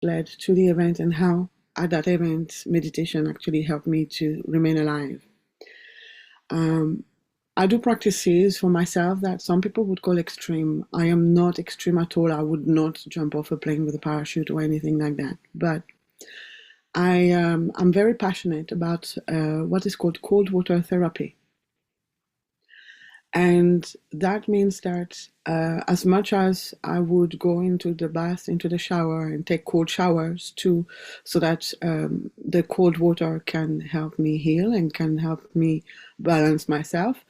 led to the event and how at that event meditation actually helped me to remain alive. I do practices for myself that some people would call extreme. I am not extreme at all. I would not jump off a plane with a parachute or anything like that. But I'm very passionate about what is called cold water therapy. And that means that as much as I would go into the bath, into the shower, and take cold showers too, so that the cold water can help me heal and can help me balance myself.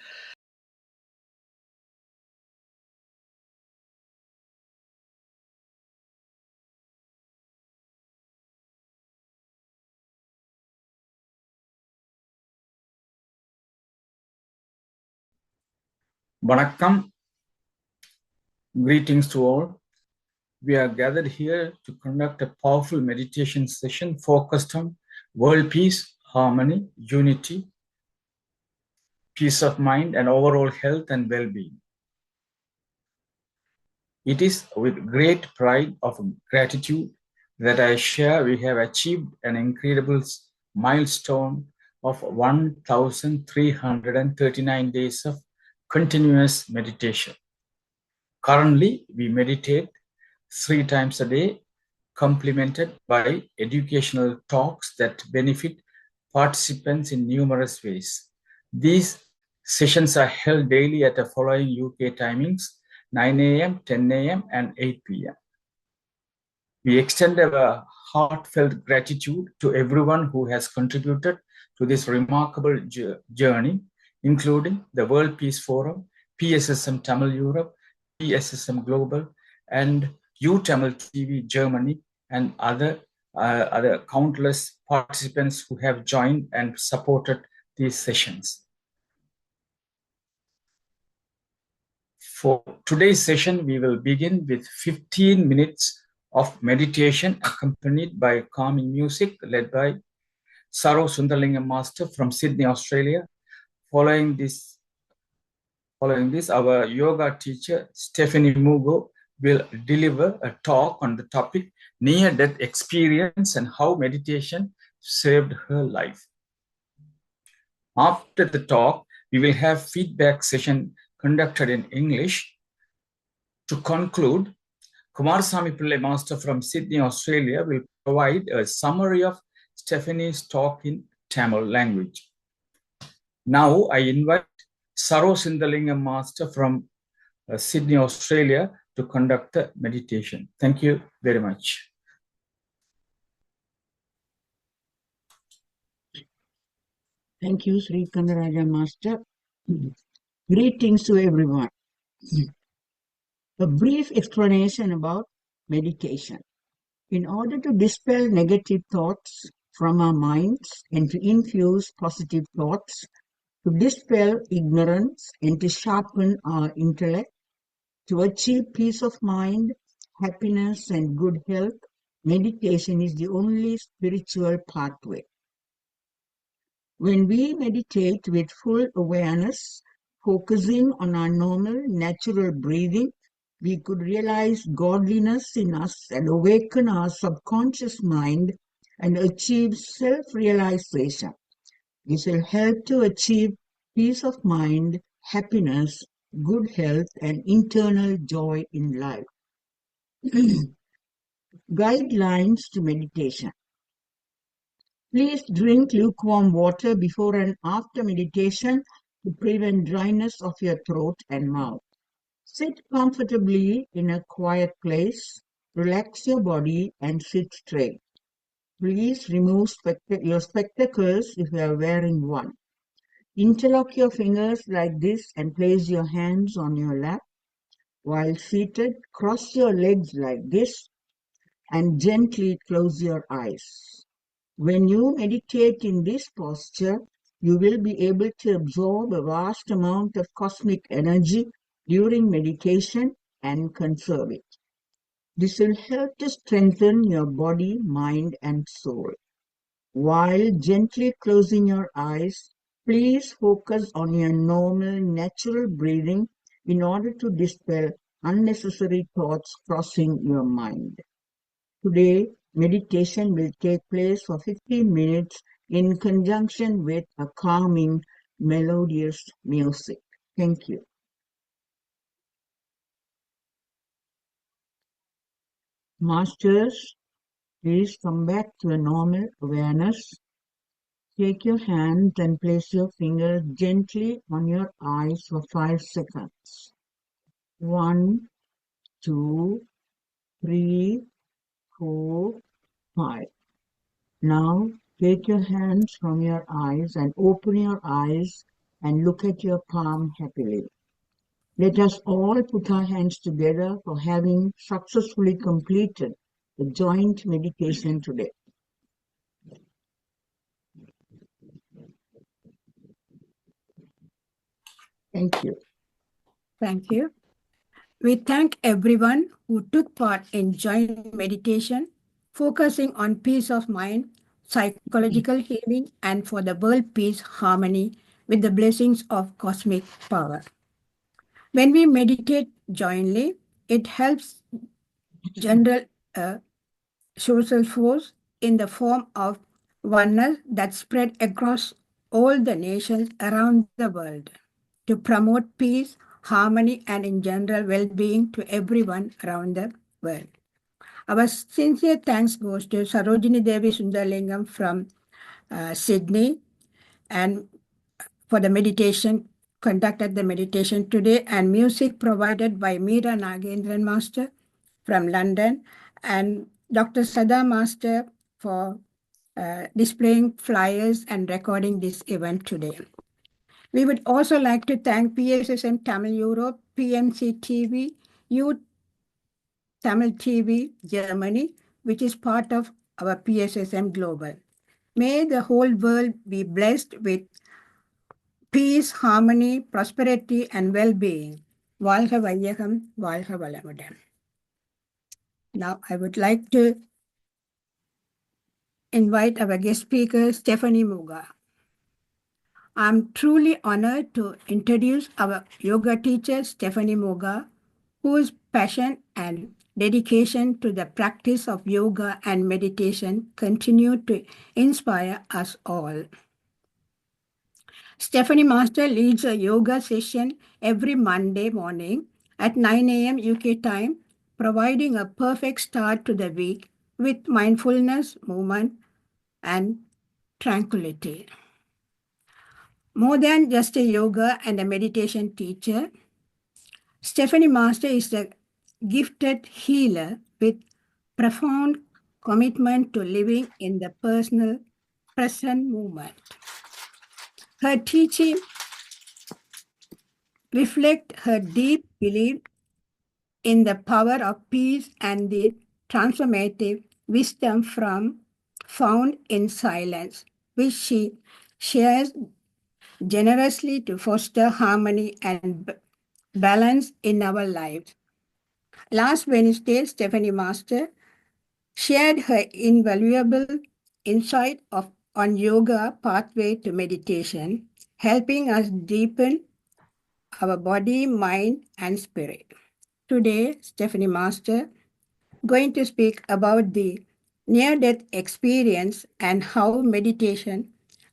Vanakkam, greetings to all. We are gathered here to conduct a powerful meditation session focused on world peace, harmony, unity, peace of mind, and overall health and well-being. It is with great pride of gratitude that I share we have achieved an incredible milestone of 1,339 days of continuous meditation. Currently, we meditate 3 times a day, complemented by educational talks that benefit participants in numerous ways. These sessions are held daily at the following UK timings: 9 a.m., 10 a.m., and 8 p.m. We extend our heartfelt gratitude to everyone who has contributed to this remarkable journey, including the World Peace Forum, PSSM Tamil Europe, PSSM Global, and YouTamil TV Germany, and other countless participants who have joined and supported these sessions. For today's session, we will begin with 15 minutes of meditation accompanied by calming music led by Saro Sundarlingam Master from Sydney, Australia. Following this, our yoga teacher, Stephanie Mugo, will deliver a talk on the topic near-death experience and how meditation saved her life. After the talk, we will have feedback session conducted in English. To conclude, Kumarasamy Pillai Master from Sydney, Australia will provide a summary of Stephanie's talk in Tamil language. Now I invite Saro Sundarlingam Master from Sydney, Australia to conduct the meditation. Thank you very much. Thank you, Sri Kandaraja Master. Greetings to everyone. A brief explanation about meditation. In order to dispel negative thoughts from our minds and to infuse positive thoughts, to dispel ignorance and to sharpen our intellect, to achieve peace of mind, happiness, and good health, meditation is the only spiritual pathway. When we meditate with full awareness, focusing on our normal, natural breathing, we could realize godliness in us and awaken our subconscious mind and achieve self-realization. This will help to achieve peace of mind, happiness, good health, and internal joy in life. Guidelines to meditation. Please drink lukewarm water before and after meditation to prevent dryness of your throat and mouth. Sit comfortably in a quiet place, relax your body and sit straight. Please remove your spectacles if you are wearing one. Interlock your fingers like this and place your hands on your lap. While seated, cross your legs like this and gently close your eyes. When you meditate in this posture, you will be able to absorb a vast amount of cosmic energy during meditation and conserve it. This will help to strengthen your body, mind, and soul. While gently closing your eyes, please focus on your normal, natural breathing in order to dispel unnecessary thoughts crossing your mind. Today, Meditation will take place for 15 minutes in conjunction with a calming, melodious music. Thank you. Masters, please come back to a normal awareness. Take your hands and place your fingers gently on your eyes for 5 seconds. 1, 2, 3, 4, 5. Now take your hands from your eyes and open your eyes and look at your palm happily. Let us all put our hands together for having successfully completed the joint meditation today. Thank you. Thank you. We thank everyone who took part in joint meditation, focusing on peace of mind, psychological healing, and for the world peace harmony with the blessings of cosmic power. When we meditate jointly, it helps general social force in the form of oneness that spread across all the nations around the world to promote peace, harmony, and in general well-being to everyone around the world. Our sincere thanks goes to Sarojini Devi Sundarlingam from Sydney and for the meditation, conducted the meditation today, and music provided by Meera Nagendran Master from London and Dr. Sada Master for displaying flyers and recording this event today. We would also like to thank PSSM Tamil Europe, PMC TV, YouTamil TV Germany, which is part of our PSSM Global. May the whole world be blessed with peace, harmony, prosperity, and well-being. Valga Vaiyagam, Valga Valamudan. Now, I would like to invite our guest speaker, Stephanie Mugo. I'm truly honored to introduce our yoga teacher, Stephanie Mugo, whose passion and dedication to the practice of yoga and meditation continue to inspire us all. Stephanie Master leads a yoga session every Monday morning at 9 a.m. UK time, providing a perfect start to the week with mindfulness, movement, and tranquility. More than just a yoga and a meditation teacher, Stephanie Master is a gifted healer with profound commitment to living in the personal present moment. Her teaching reflect her deep belief in the power of peace and the transformative wisdom found in silence, which she shares generously to foster harmony and balance in our lives. Last Wednesday, Stephanie Master shared her invaluable insight on yoga pathway to meditation, helping us deepen our body, mind, and spirit. Today, Stephanie Master going to speak about the near-death experience and how meditation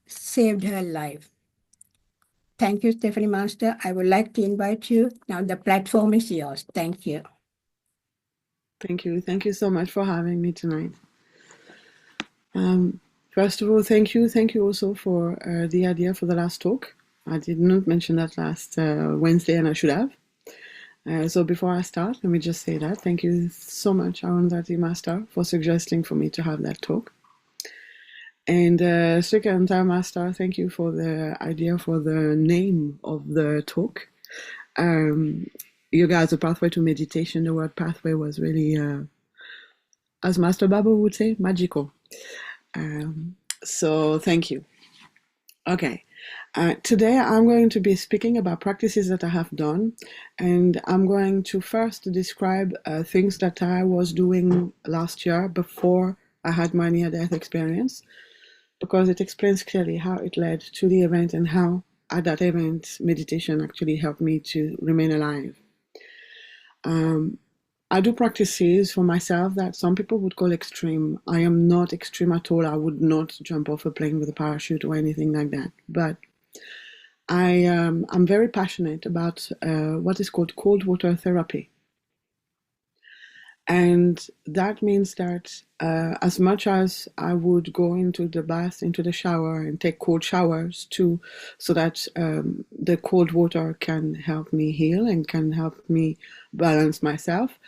saved her life. Thank you, Stephanie Master. I would like to invite you. Now the platform is yours. Thank you. Thank you. Thank you so much for having me tonight. First of all, thank you. Thank you also for the idea for the last talk. I did not mention that last Wednesday, and I should have. So before I start, let me just say that. Thank you so much, Arundhati Master, for suggesting for me to have that talk. And Srikanta Master, thank you for the idea for the name of the talk. Yoga as a pathway to meditation. The word pathway was really, as Master Babu would say, magical. So thank you. Okay. Today I'm going to be speaking about practices that I have done, and I'm going to first describe things that I was doing last year before I had my near-death experience, because it explains clearly how it led to the event and how at that event meditation actually helped me to remain alive. I do practices for myself that some people would call extreme. I am not extreme at all. I would not jump off a plane with a parachute or anything like that. But I'm very passionate about what is called cold water therapy. And that means that as much as I would go into the bath, into the shower, and take cold showers too, so that the cold water can help me heal and can help me balance myself,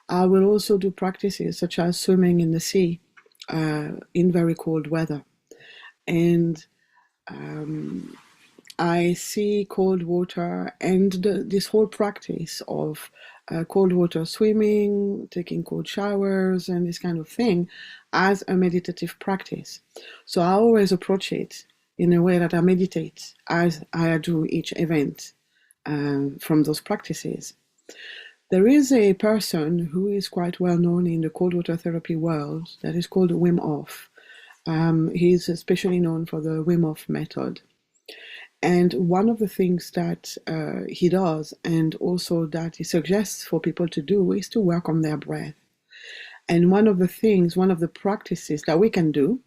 I will also do practices such as swimming in the sea in very cold weather. And I see cold water and this whole practice of cold water swimming, taking cold showers, and this kind of thing as a meditative practice. So I always approach it in a way that I meditate as I do each event from those practices. There is a person who is quite well known in the cold water therapy world that is called Wim Hof. He's especially known for the Wim Hof method. And one of the things that he does, and also that he suggests for people to do, is to work on their breath. And one of the practices that we can do,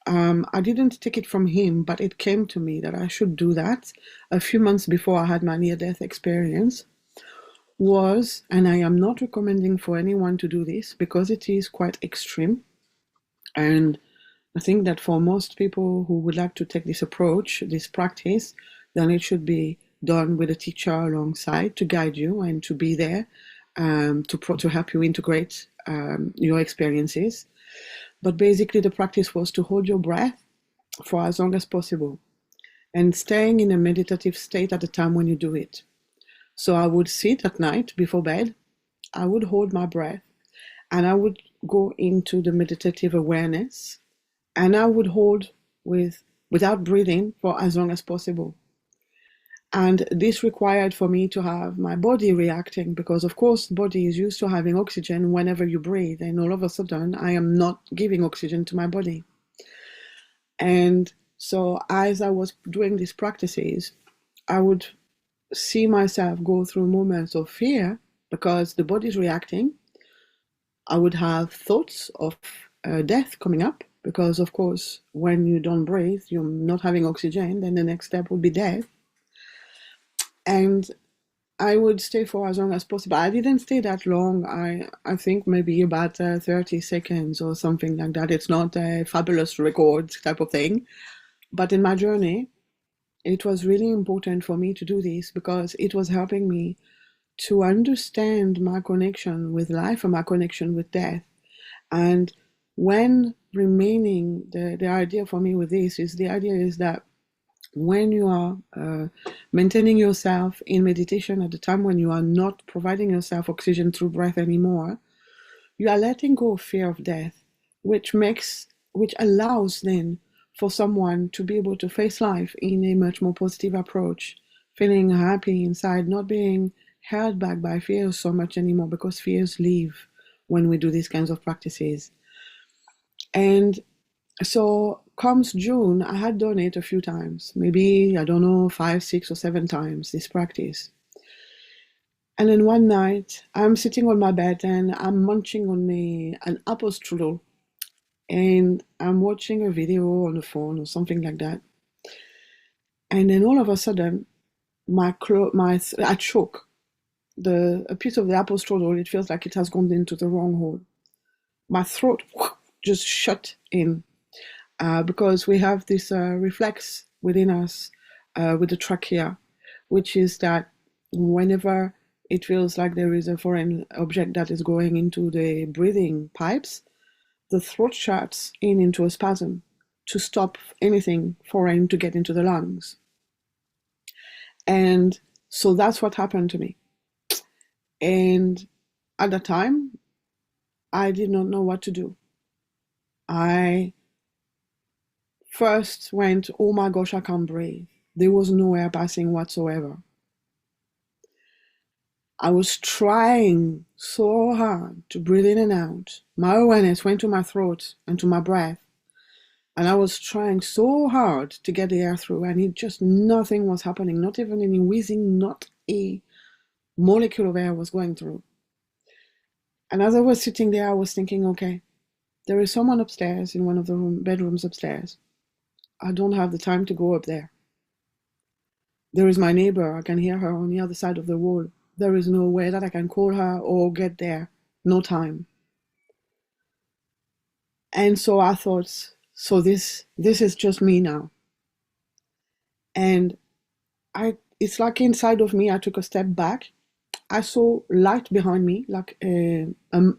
I didn't take it from him, but it came to me that I should do that a few months before I had my near-death experience, was, and I am not recommending for anyone to do this because it is quite extreme. And I think that for most people who would like to take this approach, this practice, then it should be done with a teacher alongside to guide you and to be there to help you integrate your experiences. But basically the practice was to hold your breath for as long as possible and staying in a meditative state at the time when you do it. So I would sit at night before bed, I would hold my breath, and I would go into the meditative awareness, and I would hold without breathing for as long as possible. And this required for me to have my body reacting, because of course the body is used to having oxygen whenever you breathe, and all of a sudden I am not giving oxygen to my body. And so as I was doing these practices, I would see myself go through moments of fear because the body is reacting. I would have thoughts of death coming up because, of course, when you don't breathe, you're not having oxygen, then the next step would be death. And I would stay for as long as possible. I didn't stay that long. I think maybe about 30 seconds or something like that. It's not a fabulous record type of thing. But in my journey, it was really important for me to do this because it was helping me to understand my connection with life and my connection with death. And when remaining, the idea for me with this is the idea is that when you are maintaining yourself in meditation at the time when you are not providing yourself oxygen through breath anymore, you are letting go of fear of death, which allows then for someone to be able to face life in a much more positive approach, feeling happy inside, not being held back by fears so much anymore, because fears leave when we do these kinds of practices. And so comes June, I had done it a few times, maybe, I don't know, 5, 6 or 7 times, this practice. And then one night, I'm sitting on my bed and I'm munching on an apple strudel. And I'm watching a video on the phone or something like that. And then all of a sudden, I choke. A piece of the apple strudel, it feels like it has gone into the wrong hole. My throat just shut in because we have this reflex within us with the trachea, which is that whenever it feels like there is a foreign object that is going into the breathing pipes, the throat shuts into a spasm to stop anything foreign to get into the lungs. And so that's what happened to me. And at the time, I did not know what to do. I first went, oh my gosh, I can't breathe. There was no air passing whatsoever. I was trying so hard to breathe in and out. My awareness went to my throat and to my breath. And I was trying so hard to get the air through, and nothing was happening. Not even any wheezing, not a molecule of air was going through. And as I was sitting there, I was thinking, okay, there is someone upstairs in one of the bedrooms upstairs. I don't have the time to go up there. There is my neighbor. I can hear her on the other side of the wall. There is no way that I can call her or get there. No time. And so I thought, so this is just me now. And it's like inside of me, I took a step back. I saw light behind me, like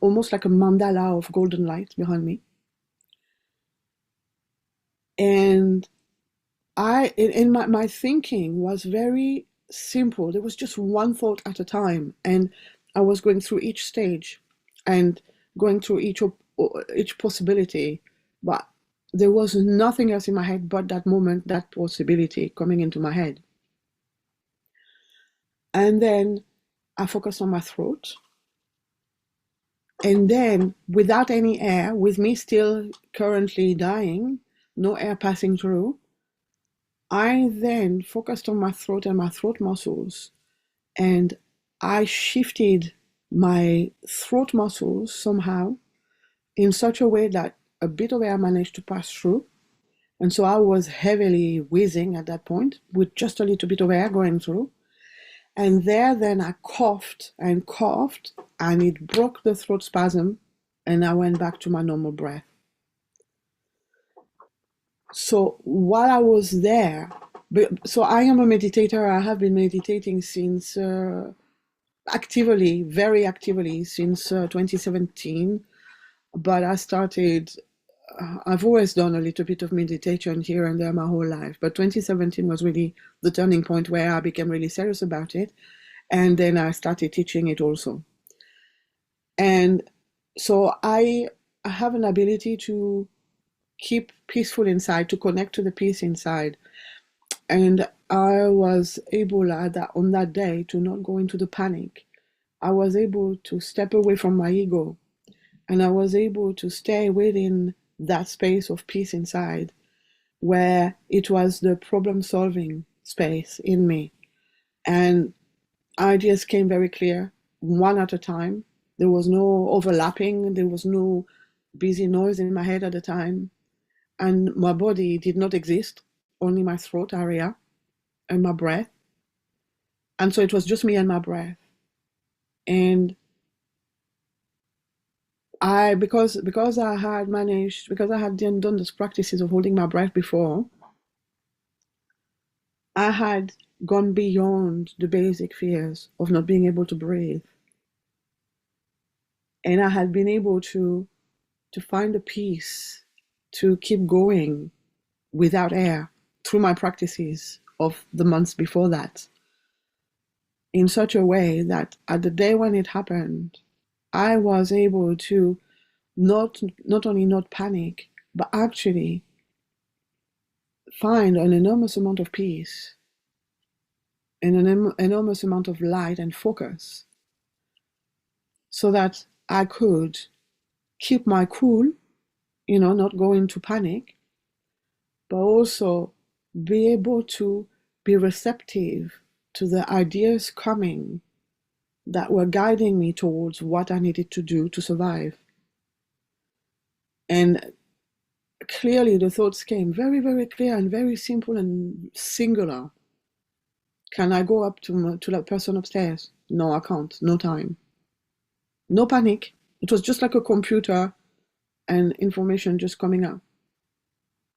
almost like a mandala of golden light behind me. And my thinking was very simple. There was just one thought at a time, and I was going through each stage and going through each possibility, but there was nothing else in my head but that moment, that possibility coming into my head. And then I focused on my throat, and then without any air, with me still currently dying, no air passing through, I then focused on my throat and my throat muscles, and I shifted my throat muscles somehow in such a way that a bit of air managed to pass through. And so I was heavily wheezing at that point with just a little bit of air going through. And then I coughed, and it broke the throat spasm, and I went back to my normal breath. So while I was there, so I am a meditator. I have been meditating since very actively since 2017. But I've always done a little bit of meditation here and there my whole life. But 2017 was really the turning point where I became really serious about it. And then I started teaching it also. And so I have an ability to keep peaceful inside, to connect to the peace inside. And I was able on that day to not go into the panic. I was able to step away from my ego, and I was able to stay within that space of peace inside, where it was the problem-solving space in me. And ideas came very clear, one at a time. There was no overlapping. There was no busy noise in my head at the time. And my body did not exist, only my throat area and my breath. And so it was just me and my breath. And because I had done those practices of holding my breath before, I had gone beyond the basic fears of not being able to breathe. And I had been able to find a peace to keep going without air through my practices of the months before that, in such a way that at the day when it happened, I was able to not only not panic, but actually find an enormous amount of peace and an enormous amount of light and focus, so that I could keep my cool, not go into panic, but also be able to be receptive to the ideas coming that were guiding me towards what I needed to do to survive. And clearly the thoughts came very, very clear and very simple and singular. Can I go up to that person upstairs? No, I can't. No time. No panic. It was just like a computer and information just coming up.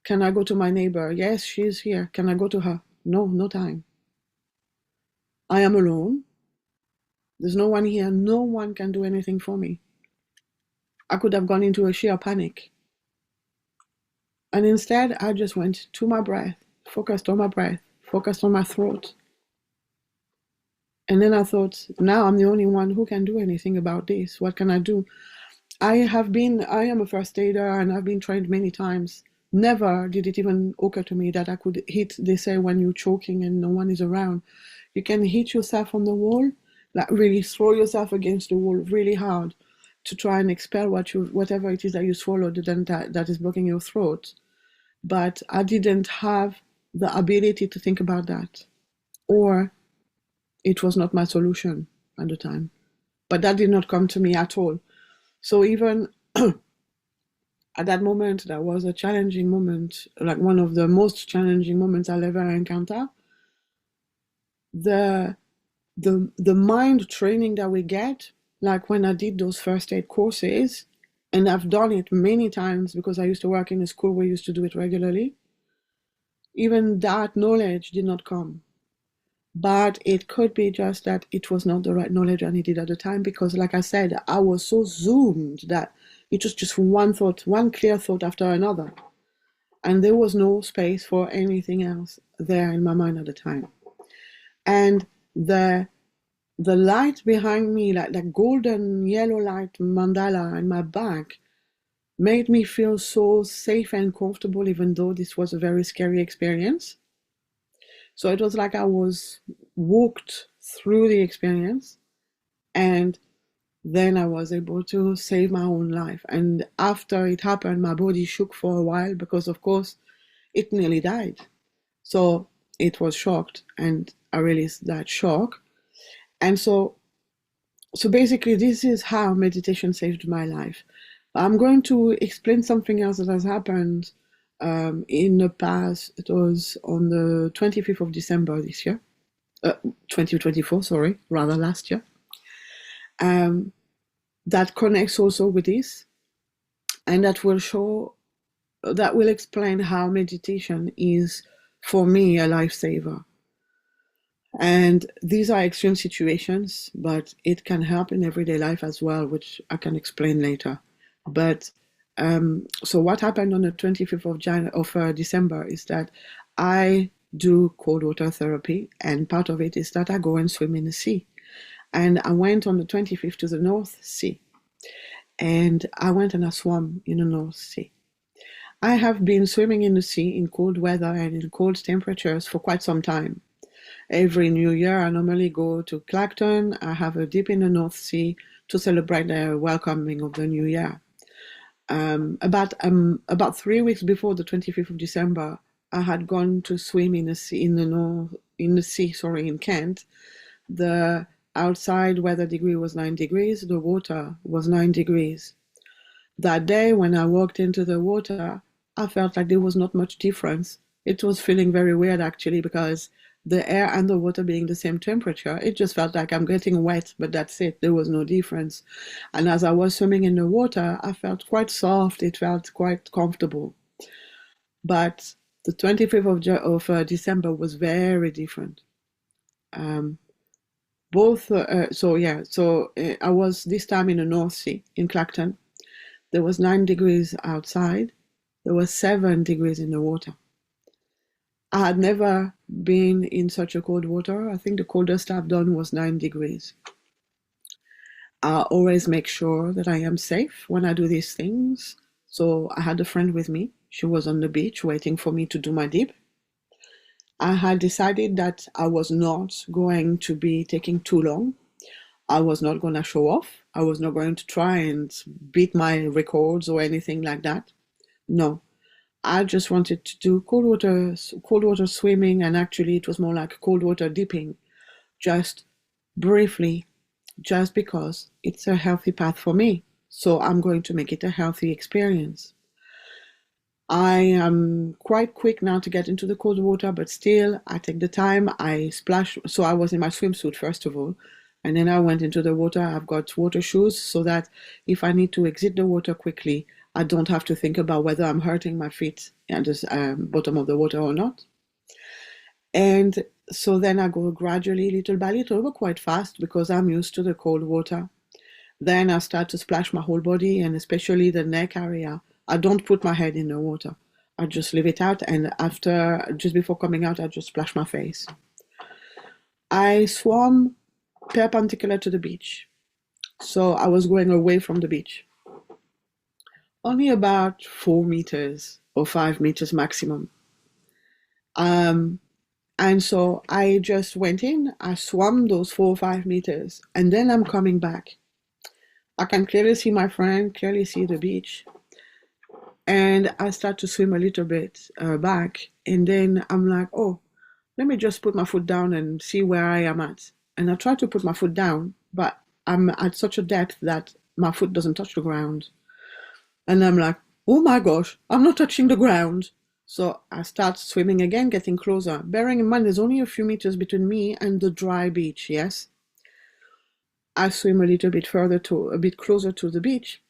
Can I go to my neighbor? Yes, she's here. Can I go to her? No, no time. I am alone. There's no one here. No one can do anything for me. I could have gone into a sheer panic. And instead, I just went to my breath, focused on my breath, focused on my throat. And then I thought, now I'm the only one who can do anything about this. What can I do? I am a first aider, and I've been trained many times. Never did it even occur to me that I could hit, they say when you're choking and no one is around, you can hit yourself on the wall, like really throw yourself against the wall really hard to try and expel whatever it is that you swallowed that is blocking your throat. But I didn't have the ability to think about that, or it was not my solution at the time. But that did not come to me at all. So even at that moment, that was a challenging moment, like one of the most challenging moments I'll ever encounter. The mind training that we get, like when I did those first aid courses, and I've done it many times because I used to work in a school where we used to do it regularly, even that knowledge did not come. But it could be just that it was not the right knowledge I needed at the time, because like I said, I was so zoomed that it was just one thought, one clear thought after another. And there was no space for anything else there in my mind at the time. And the light behind me, like that golden yellow light mandala in my back, made me feel so safe and comfortable, even though this was a very scary experience. So it was like I was walked through the experience, and then I was able to save my own life. And after it happened, my body shook for a while because, of course, it nearly died. So it was shocked, and I released that shock. And so basically, this is how meditation saved my life. I'm going to explain something else that has happened in the past. It was on the 25th of December this year, 2024, sorry, rather last year. That connects also with this, and that will explain how meditation is, for me, a lifesaver. And these are extreme situations, but it can help in everyday life as well, which I can explain later. But so what happened on the 25th of December is that I do cold water therapy, and part of it is that I go and swim in the sea. And I went on the 25th to the North Sea, and I went and I swam in the North Sea. I have been swimming in the sea in cold weather and in cold temperatures for quite some time. Every New Year, I normally go to Clacton. I have a dip in the North Sea to celebrate the welcoming of the New Year. About 3 weeks before the 25th of December, I had gone to swim in the sea in Kent. The outside weather degree was 9 degrees. The water was 9 degrees. That day, when I walked into the water, I felt like there was not much difference. It was feeling very weird, actually, because the air and the water being the same temperature, it just felt like I'm getting wet, but that's it. There was no difference. And as I was swimming in the water, I felt quite soft. It felt quite comfortable. But the 25th of December was very different. I was this time in the North Sea, in Clacton. There was 9 degrees outside. There was 7 degrees in the water. I had never been in such a cold water. I think the coldest I've done was 9 degrees. I always make sure that I am safe when I do these things. So I had a friend with me. She was on the beach waiting for me to do my dip. I had decided that I was not going to be taking too long. I was not going to show off. I was not going to try and beat my records or anything like that. No. I just wanted to do cold water swimming, and actually it was more like cold water dipping, just briefly, just because it's a healthy path for me. So I'm going to make it a healthy experience. I am quite quick now to get into the cold water, but still I take the time, I splash. So I was in my swimsuit first of all, and then I went into the water. I've got water shoes so that if I need to exit the water quickly, I don't have to think about whether I'm hurting my feet at the bottom of the water or not. And so then I go gradually, little by little, but quite fast because I'm used to the cold water. Then I start to splash my whole body, and especially the neck area. I don't put my head in the water. I just leave it out, and just before coming out, I just splash my face. I swam perpendicular to the beach. So I was going away from the beach. Only about 4 meters or 5 meters maximum. And so I just went in, I swam those 4 or 5 meters, and then I'm coming back. I can clearly see my friend, clearly see the beach. And I start to swim a little bit back, and then I'm like, oh, let me just put my foot down and see where I am at. And I try to put my foot down, but I'm at such a depth that my foot doesn't touch the ground. And I'm like, oh my gosh, I'm not touching the ground. So I start swimming again, getting closer. Bearing in mind, there's only a few meters between me and the dry beach, yes? I swim a little bit further a bit closer to the beach.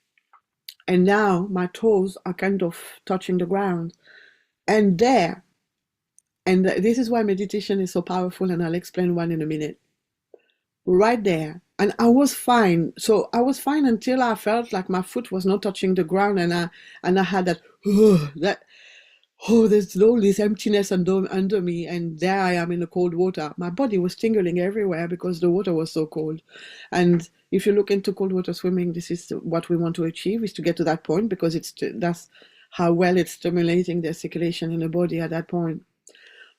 And now my toes are kind of touching the ground. And this is why meditation is so powerful, and I'll explain why in a minute. Right there. And I was fine. So I was fine until I felt like my foot was not touching the ground, and I had there's all this emptiness under me, and there I am in the cold water. My body was tingling everywhere because the water was so cold. And if you look into cold water swimming, this is what we want to achieve, is to get to that point, because that's how well it's stimulating the circulation in the body at that point.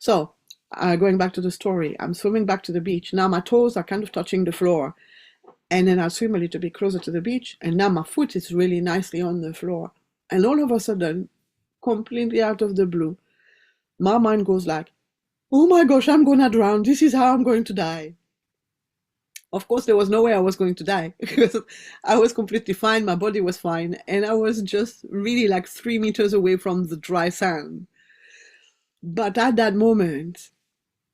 So going back to the story, I'm swimming back to the beach. Now my toes are kind of touching the floor. And then I swim a little bit closer to the beach, and now my foot is really nicely on the floor. And all of a sudden, completely out of the blue, my mind goes like, oh my gosh, I'm gonna drown. This is how I'm going to die. Of course, there was no way I was going to die, because I was completely fine. My body was fine. And I was just really like 3 meters away from the dry sand. But at that moment,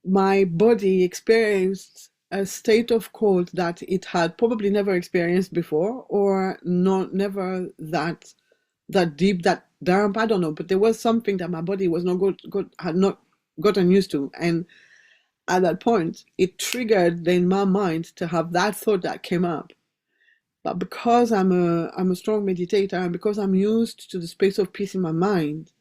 my body experienced a state of cold that it had probably never experienced before, or never that deep, that damp, I don't know, but there was something that my body was had not gotten used to. And at that point, it triggered in my mind to have that thought that came up. But because I'm a strong meditator, and because I'm used to the space of peace in my mind,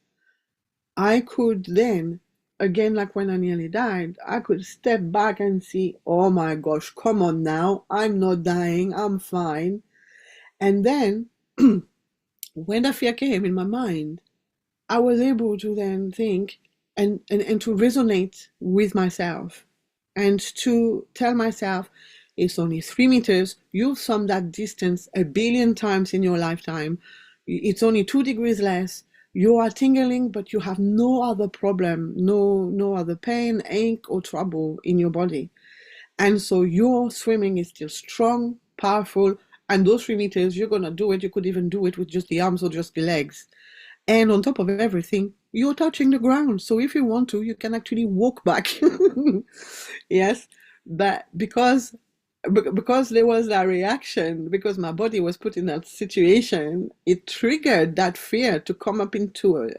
I could then, again, like when I nearly died, I could step back and see, oh my gosh, come on now, I'm not dying, I'm fine. And then when the fear came in my mind, I was able to then think and to resonate with myself, and to tell myself, it's only 3 meters, you've summed that distance 1 billion times in your lifetime, it's only 2 degrees less, you are tingling, but you have no other problem, no other pain, ache, or trouble in your body. And so your swimming is still strong, powerful, and those 3 meters, you're going to do it. You could even do it with just the arms or just the legs. And on top of everything, you're touching the ground. So if you want to, you can actually walk back. Yes, but because there was that reaction, because my body was put in that situation, it triggered that fear to come up into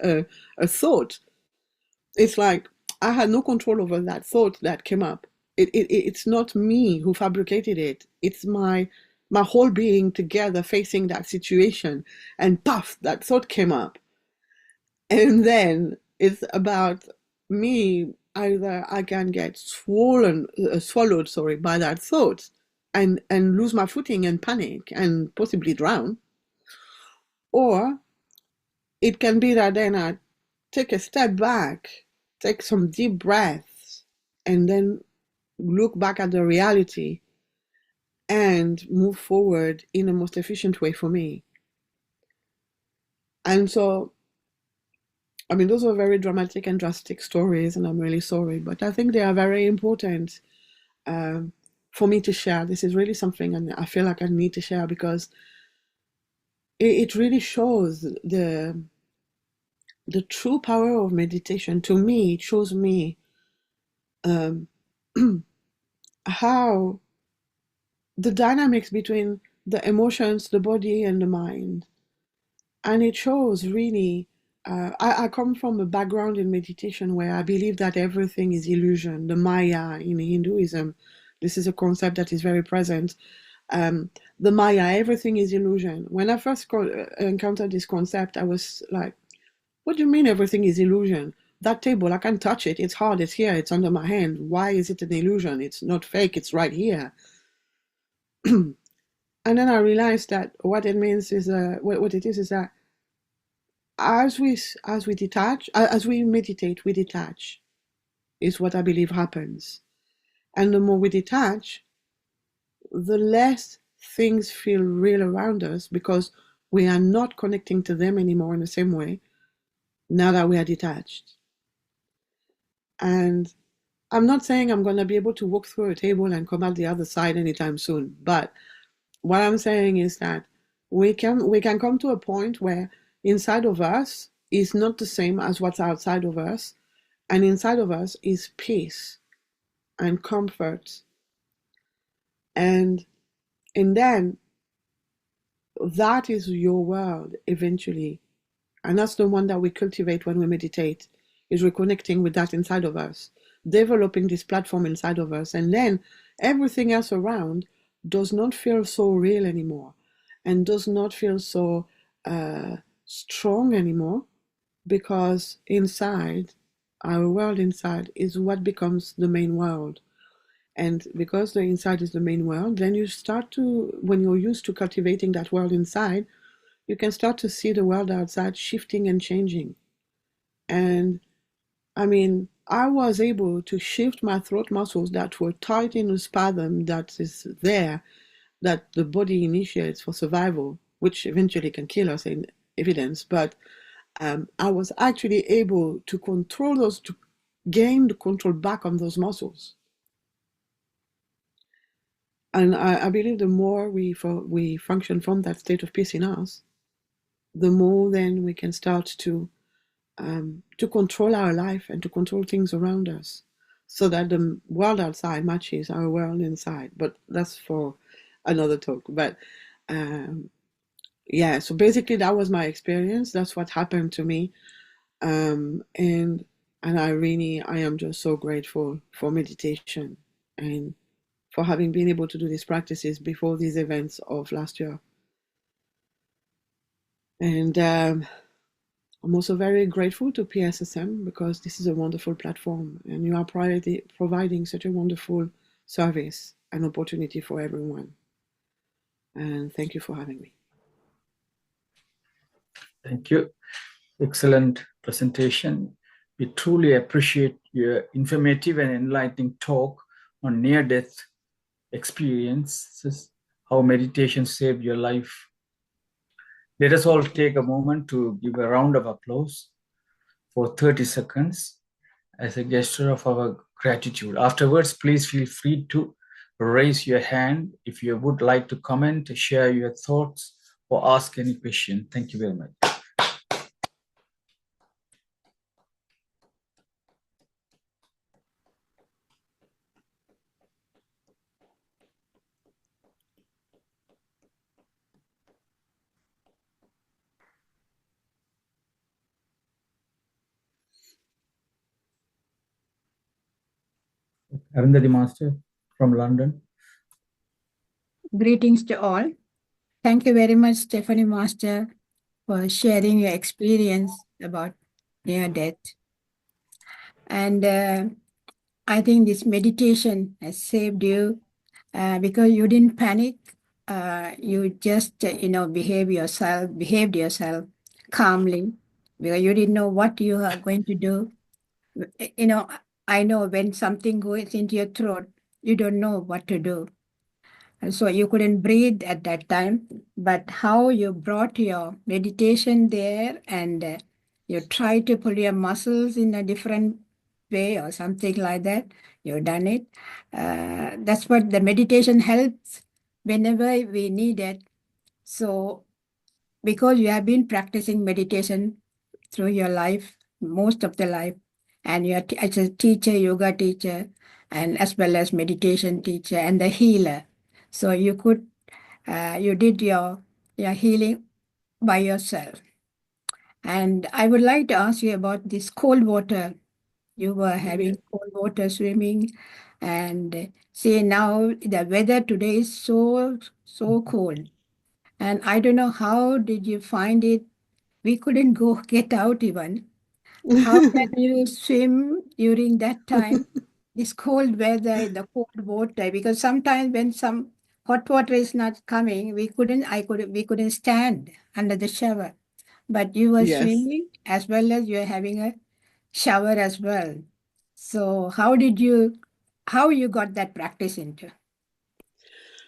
a thought. It's like I had no control over that thought that came up. It's not me who fabricated it. It's my whole being together facing that situation. And puff, that thought came up. And then it's about me, either I can get swallowed by that thought, and lose my footing and panic and possibly drown. Or it can be that then I take a step back, take some deep breaths, and then look back at the reality and move forward in the most efficient way for me. And so, I mean, those are very dramatic and drastic stories, and I'm really sorry, but I think they are very important for me to share. This is really something, and I feel like I need to share, because it really shows the true power of meditation. To me, it shows me how the dynamics between the emotions, the body, and the mind. And it shows really, I come from a background in meditation where I believe that everything is illusion, the Maya in Hinduism. This is a concept that is very present. The Maya, everything is illusion. When I first encountered this concept, I was like, what do you mean everything is illusion? That table, I can't touch it. It's hard, it's here, it's under my hand. Why is it an illusion? It's not fake, it's right here. And then I realized that what it means is, what it is that as we detach, as we meditate, we detach, is what I believe happens. And the more we detach, the less things feel real around us, because we are not connecting to them anymore in the same way now that we are detached. And I'm not saying I'm going to be able to walk through a table and come out the other side anytime soon, but what I'm saying is that we can come to a point where inside of us is not the same as what's outside of us, and inside of us is peace and comfort, and then that is your world eventually. And that's the one that we cultivate when we meditate, is reconnecting with that inside of us, developing this platform inside of us. And then everything else around does not feel so real anymore and does not feel so strong anymore, because inside, our world inside is what becomes the main world. And because the inside is the main world, then you start to, when you're used to cultivating that world inside, you can start to see the world outside shifting and changing. And I mean, I was able to shift my throat muscles that were tight in a spasm that is there, that the body initiates for survival, which eventually can kill us in evidence. But I was actually able to control those, to gain the control back on those muscles. And I believe the more we function from that state of peace in us, the more then we can start to control our life and to control things around us, so that the world outside matches our world inside. But that's for another talk. But yeah, so basically that was my experience. That's what happened to me. And I am just so grateful for meditation and for having been able to do these practices before these events of last year. And I'm also very grateful to PSSM, because this is a wonderful platform and you are providing such a wonderful service and opportunity for everyone. And thank you for having me. Thank you. Excellent presentation. We truly appreciate your informative and enlightening talk on near-death experiences, how meditation saved your life. Let us all take a moment to give a round of applause for 30 seconds as a gesture of our gratitude. Afterwards, please feel free to raise your hand if you would like to comment, share your thoughts, or ask any question. Thank you very much. Arundhati Master from London. Greetings to all. Thank you very much, Stephanie Master, for sharing your experience about near death. And I think this meditation has saved you because you didn't panic. You just, behaved yourself calmly, because you didn't know what you are going to do. I know when something goes into your throat, you don't know what to do. And so you couldn't breathe at that time, but how you brought your meditation there and you try to pull your muscles in a different way or something like that, you've done it. That's what the meditation helps whenever we need it. So because you have been practicing meditation through your life, most of the life, and you're as a teacher, yoga teacher, and as well as meditation teacher and the healer. So you did your healing by yourself. And I would like to ask you about this cold water. You were having cold water swimming, and see now the weather today is so cold. And I don't know, how did you find it? We couldn't go get out even. How can you swim during that time? This cold weather, the cold water, because sometimes when some hot water is not coming, we couldn't stand under the shower. But you were Yes. swimming as well as you were having a shower as well. So how you got that practice into?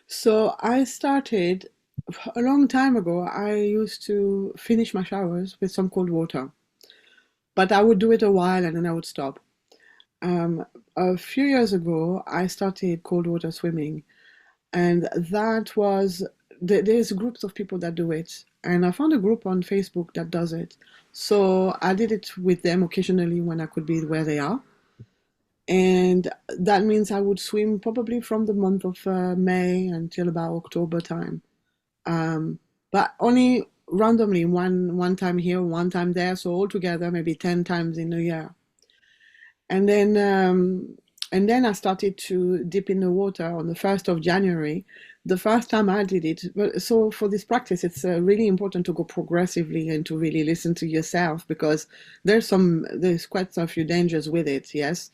So I started a long time ago. I used to finish my showers with some cold water, but I would do it a while and then I would stop. A few years ago, I started cold water swimming, and that was there's groups of people that do it, and I found a group on Facebook that does it. So I did it with them occasionally when I could be where they are. And that means I would swim probably from the month of May until about October time. But only randomly, one time here, one time there, so altogether maybe 10 times in a year. And then I started to dip in the water on the 1st of January. The first time I did it. So for this practice, it's really important to go progressively and to really listen to yourself, because there's quite a few dangers with it, yes.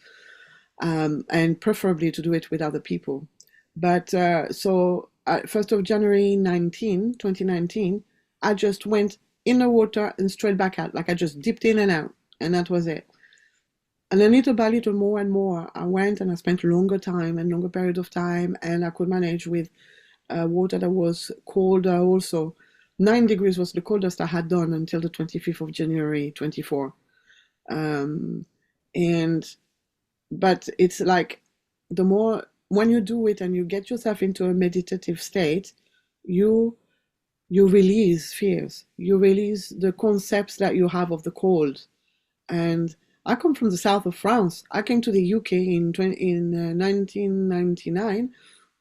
And preferably to do it with other people. But so 1st of January 2019, I just went in the water and straight back out. Like I just dipped in and out, and that was it. And then little by little, more and more, I went and I spent longer time and longer period of time, and I could manage with water that was colder also. 9 degrees was the coldest I had done until the 25th of January 24. But it's like the more, when you do it and you get yourself into a meditative state, you release fears. You release the concepts that you have of the cold. And I come from the south of France. I came to the UK in 1999.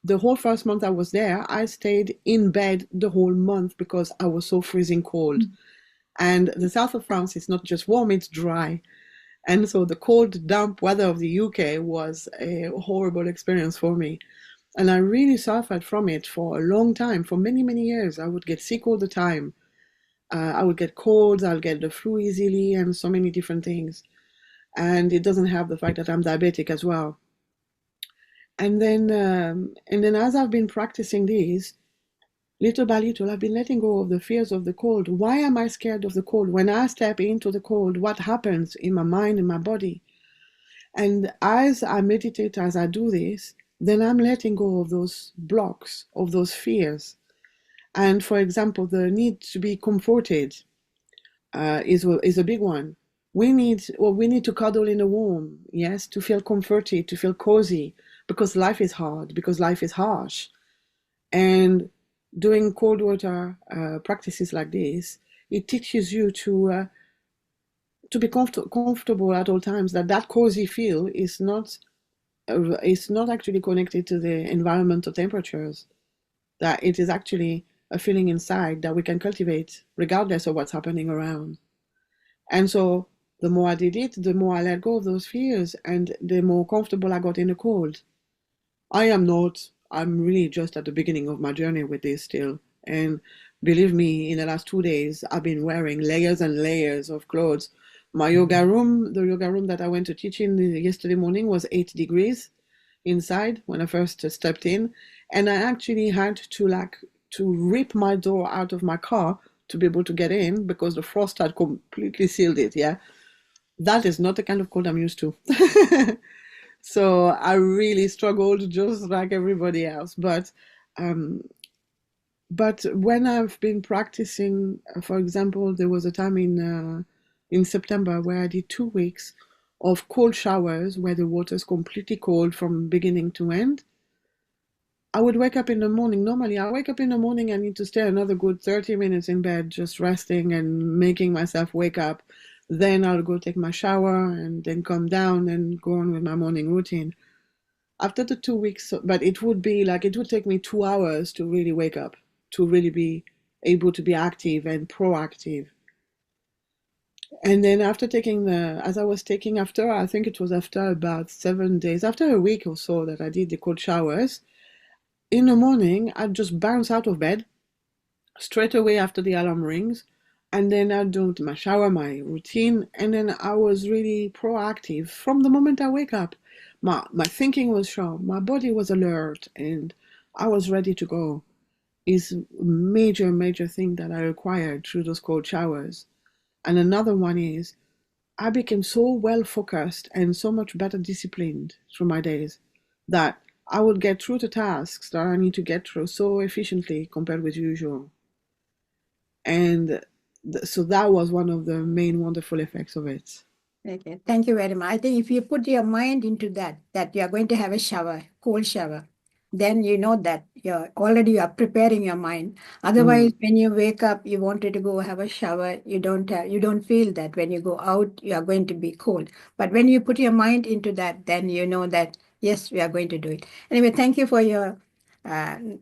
The whole first month I was there, I stayed in bed the whole month because I was so freezing cold. And the south of France is not just warm, it's dry. And so the cold, damp weather of the UK was a horrible experience for me. And I really suffered from it for a long time, for many, many years. I would get sick all the time. I would get colds, I'll get the flu easily, and so many different things. And it doesn't have the fact that I'm diabetic as well. And then as I've been practicing these, little by little, I've been letting go of the fears of the cold. Why am I scared of the cold? When I step into the cold, what happens in my mind, in my body? And as I meditate, as I do this, then I'm letting go of those blocks, of those fears. And for example, the need to be comforted is a big one. We need to cuddle in the warm, yes, to feel comforted, to feel cozy, because life is hard, because life is harsh. And doing cold water practices like this, it teaches you to be comfortable at all times. That cozy feel is not actually connected to the environmental temperatures. That it is actually a feeling inside that we can cultivate regardless of what's happening around. And so the more I did it, the more I let go of those fears, and the more comfortable I got in the cold. I'm really just at the beginning of my journey with this still. And believe me, in the last 2 days, I've been wearing layers and layers of clothes. My yoga room, the yoga room that I went to teach in yesterday morning, was 8 degrees inside when I first stepped in. And I actually had to rip my door out of my car to be able to get in, because the frost had completely sealed it, yeah? That is not the kind of cold I'm used to. So I really struggled just like everybody else. But when I've been practicing, for example, there was a time in September where I did 2 weeks of cold showers where the water is completely cold from beginning to end. I would wake up in the morning. Normally, I wake up in the morning, I need to stay another good 30 minutes in bed, just resting and making myself wake up. Then I'll go take my shower and then come down and go on with my morning routine. After the 2 weeks, but it would take me 2 hours to really wake up, to really be able to be active and proactive. And then I think it was after about 7 days, after a week or so that I did the cold showers, in the morning, I'd just bounce out of bed straight away after the alarm rings. And then I'd do my shower, my routine, and then I was really proactive from the moment I wake up. My thinking was sharp, my body was alert, and I was ready to go. Is a major, major thing that I acquired through those cold showers. And another one is I became so well focused and so much better disciplined through my days that I would get through the tasks that I need to get through so efficiently compared with usual. And so that was one of the main wonderful effects of it. Okay, thank you very much. I think if you put your mind into that you are going to have a shower, cold shower, then you know that you are preparing your mind. Otherwise, when you wake up, you wanted to go have a shower, you don't feel that when you go out, you are going to be cold. But when you put your mind into that, then you know that, yes, we are going to do it. Anyway, thank you for your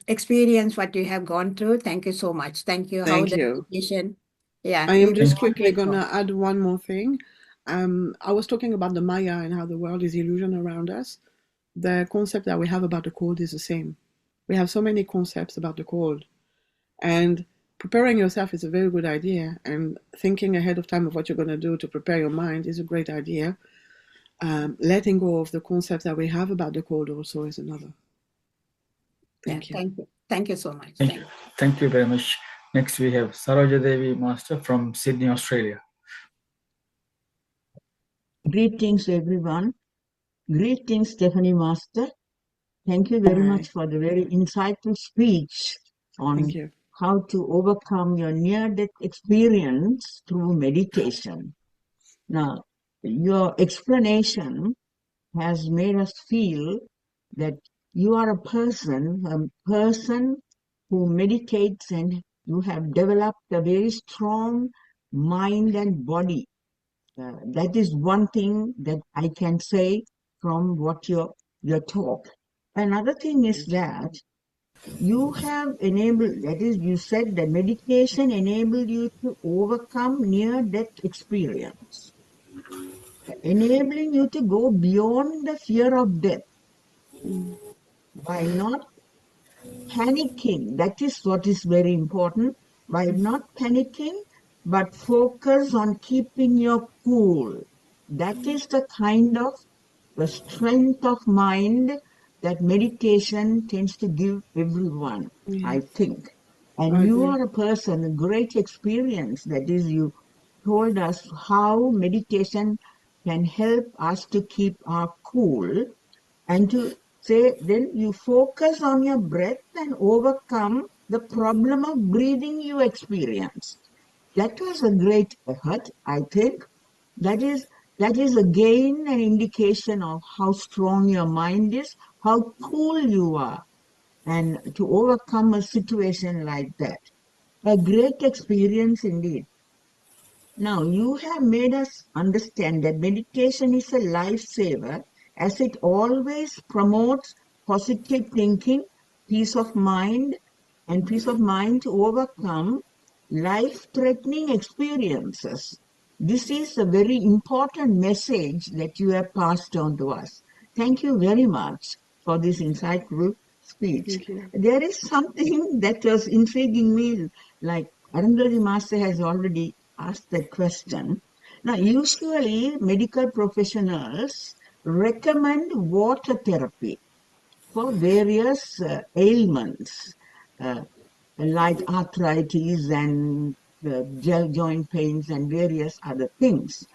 experience, what you have gone through. Thank you so much. Thank you. How Thank the you. meditation. Yeah, I am you just Thank you. quickly conveyed gonna more. add one more thing. I was talking about the Maya and how the world is illusion around us. The concept that we have about the cold is the same. We have so many concepts about the cold, and preparing yourself is a very good idea. And thinking ahead of time of what you're going to do to prepare your mind is a great idea. Letting go of the concept that we have about the cold also is another. Yeah, Thank you. thank you. Thank you so much. Thank you. Thank you very much. Next, we have Saroja Devi Master from Sydney, Australia. Greetings, everyone. Greetings, Stephanie Master. Thank you very much for the very insightful speech on Thank you. how to overcome your near-death experience through meditation. Now, your explanation has made us feel that you are a person who meditates, and you have developed a very strong mind and body. That is one thing that I can say from what your talk. Another thing is that you have enabled, that is, you said that meditation enabled you to overcome near-death experience, enabling you to go beyond the fear of death by not panicking. That is what is very important. By not panicking, but focus on keeping your cool. That is the kind of the strength of mind that meditation tends to give everyone, I Yes, think. And I you agree. are a person, a great experience. That is, you told us how meditation can help us to keep our cool, and to say, then you focus on your breath and overcome the problem of breathing you experience. That was a great effort, I think. That is again an indication of how strong your mind is, how cool you are, and to overcome a situation like that. A great experience indeed. Now, you have made us understand that meditation is a lifesaver, as it always promotes positive thinking, peace of mind, and peace of mind to overcome life-threatening experiences. This is a very important message that you have passed on to us. Thank you very much for this insightful speech. Thank you. There is something that was intriguing me, like Arundhati Master has already asked that question. Now, usually medical professionals recommend water therapy for various ailments, uh, like arthritis and joint pains and various other things.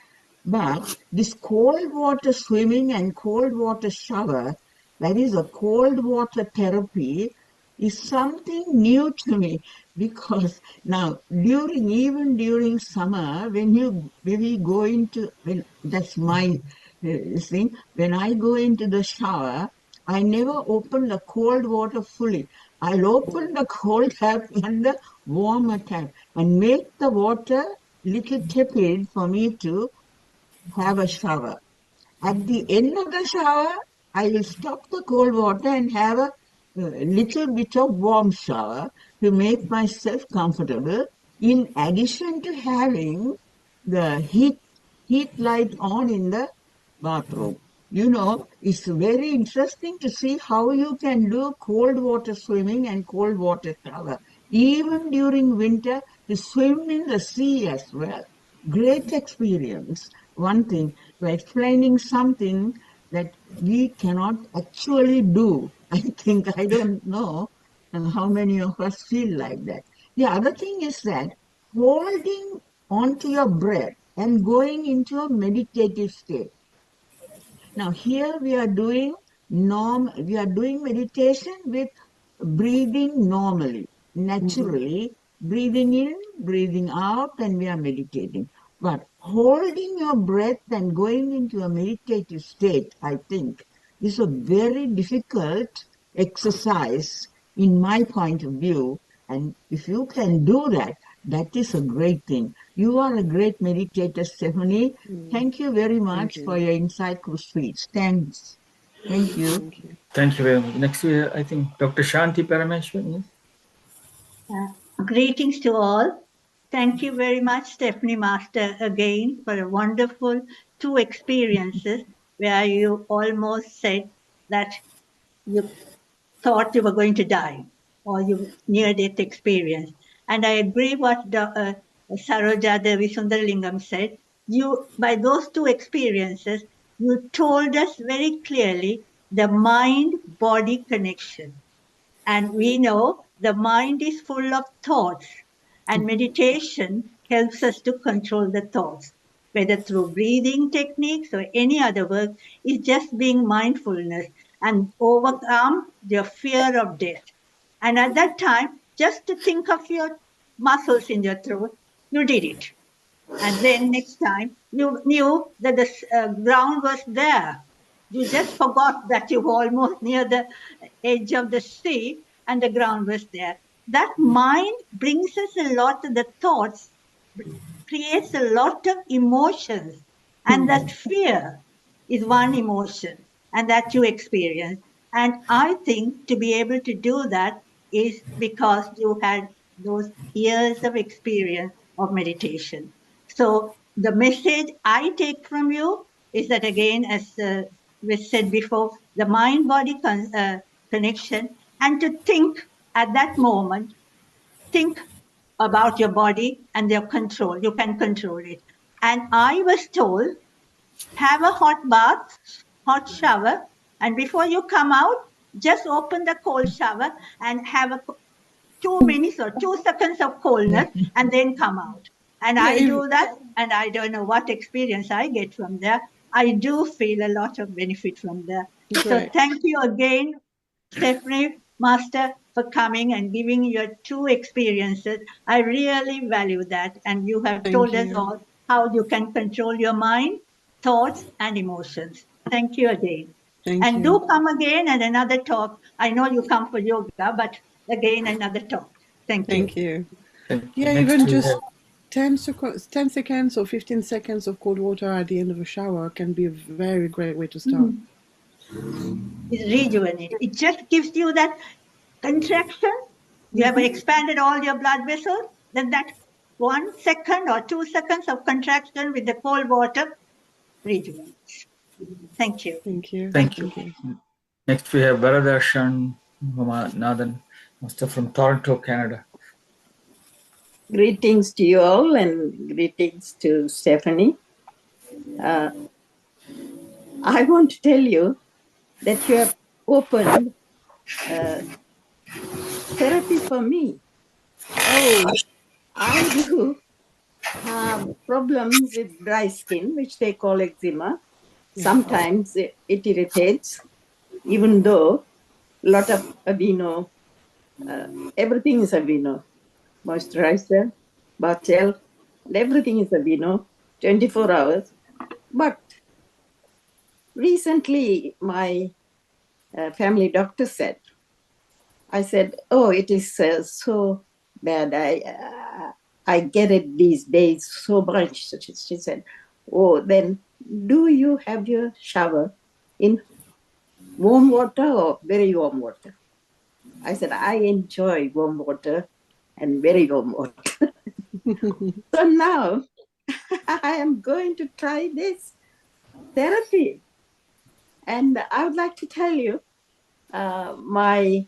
But this cold water swimming and cold water shower, that is a cold water therapy, is something new to me, because now even during summer, when we go into, when that's my thing, when I go into the shower, I never open the cold water fully. I'll open the cold tap and the warmer tap and make the water little tepid for me to have a shower. At the end of the shower, I will stop the cold water and have a little bit of warm shower to make myself comfortable, in addition to having the heat light on in the bathroom. It's very interesting to see how you can do cold water swimming and cold water shower, even during winter, to swim in the sea as well. Great experience. One thing, you're explaining something that we cannot actually do. I don't know how many of us feel like that. The other thing is that holding onto your breath and going into a meditative state. Now here we are doing meditation with breathing normally, naturally, breathing in, breathing out, and we are meditating. But holding your breath and going into a meditative state, I think, is a very difficult exercise, in my point of view. And if you can do that, that is a great thing. You are a great meditator, Stephanie. Thank you very much you. for your insightful speech. Thanks. Thank you. Thank you. Thank you very much. Next, I think Dr. Shanti Parameshwar. Yes. Greetings to all. Thank you very much, Stephanie Master, again for a wonderful 2 experiences where you almost said that you thought you were going to die or you near-death experience. And I agree what Saroja Devi Sundarlingam said. You, by those 2 experiences, you told us very clearly the mind-body connection. And we know the mind is full of thoughts, and meditation helps us to control the thoughts, whether through breathing techniques or any other work, is just being mindfulness and overcome your fear of death. And at that time, just to think of your muscles in your throat, you did it. And then next time, you knew that the ground was there. You just forgot that you were almost near the edge of the sea and the ground was there. That mind brings us a lot of the thoughts, creates a lot of emotions. And that fear is one emotion and that you experience. And I think to be able to do that is because you had those years of experience of meditation. So the message I take from you is that, again, as was said before, the mind-body connection, and to think at that moment, think about your body and your control. You can control it. And I was told, have a hot bath, hot shower, and before you come out, just open the cold shower and have a 2 minutes or 2 seconds of coldness and then come out. And I do that, and I don't know what experience I get from there. I do feel a lot of benefit from there. So thank you again, Stephanie Master, for coming and giving your 2 experiences. I really value that. And you have told us all how you can control your mind, thoughts, and emotions. Thank you again. And do come again and another talk. I know you come for yoga, but again, another talk. Thank you. Thank you. Yeah, Next even we just have- 10 seconds or 15 seconds of cold water at the end of a shower can be a very great way to start. It's rejuvenated. It just gives you that contraction. You have expanded all your blood vessels. Then that 1 second or 2 seconds of contraction with the cold water rejuvenates. Thank you. Thank you. Thank you. Next we have Varadarshan Nathan, Master from Toronto, Canada. Greetings to you all and greetings to Stephanie. I want to tell you that you have opened therapy for me. Oh, I do have problems with dry skin, which they call eczema. Sometimes it irritates, even though a lot of Aveeno, everything is Aveeno. Moisturizer, bath gel, and everything is Aveeno, 24 hours. But recently, my family doctor said, I said, oh, it is so bad. I get it these days so much. So she said, oh, then do you have your shower in warm water or very warm water? I said, I enjoy warm water and very warm water. So now I am going to try this therapy. And I would like to tell you, my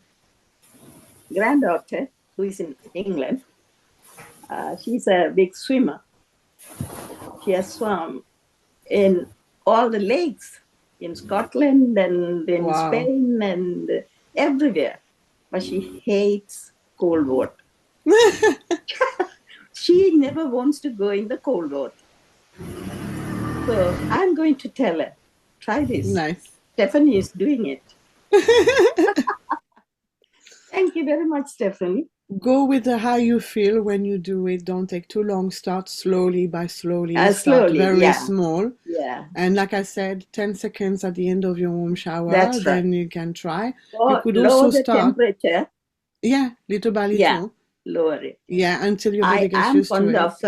granddaughter, who is in England, she's a big swimmer. She has swum in all the lakes in Scotland and in Spain and everywhere. But she hates cold water. She never wants to go in the cold water. So I'm going to tell her, try this. Nice. Stephanie is doing it. Thank you very much, Stephanie. Go with how you feel when you do it. Don't take too long. Start slowly by slowly. Slowly, Start very small. Yeah. Yeah. And like I said, 10 seconds at the end of your warm shower, That's right. then you can try. You Or could lower also the start, temperature. yeah, little by Yeah, little. lower it. Yeah, until your I body gets am used to fond it. of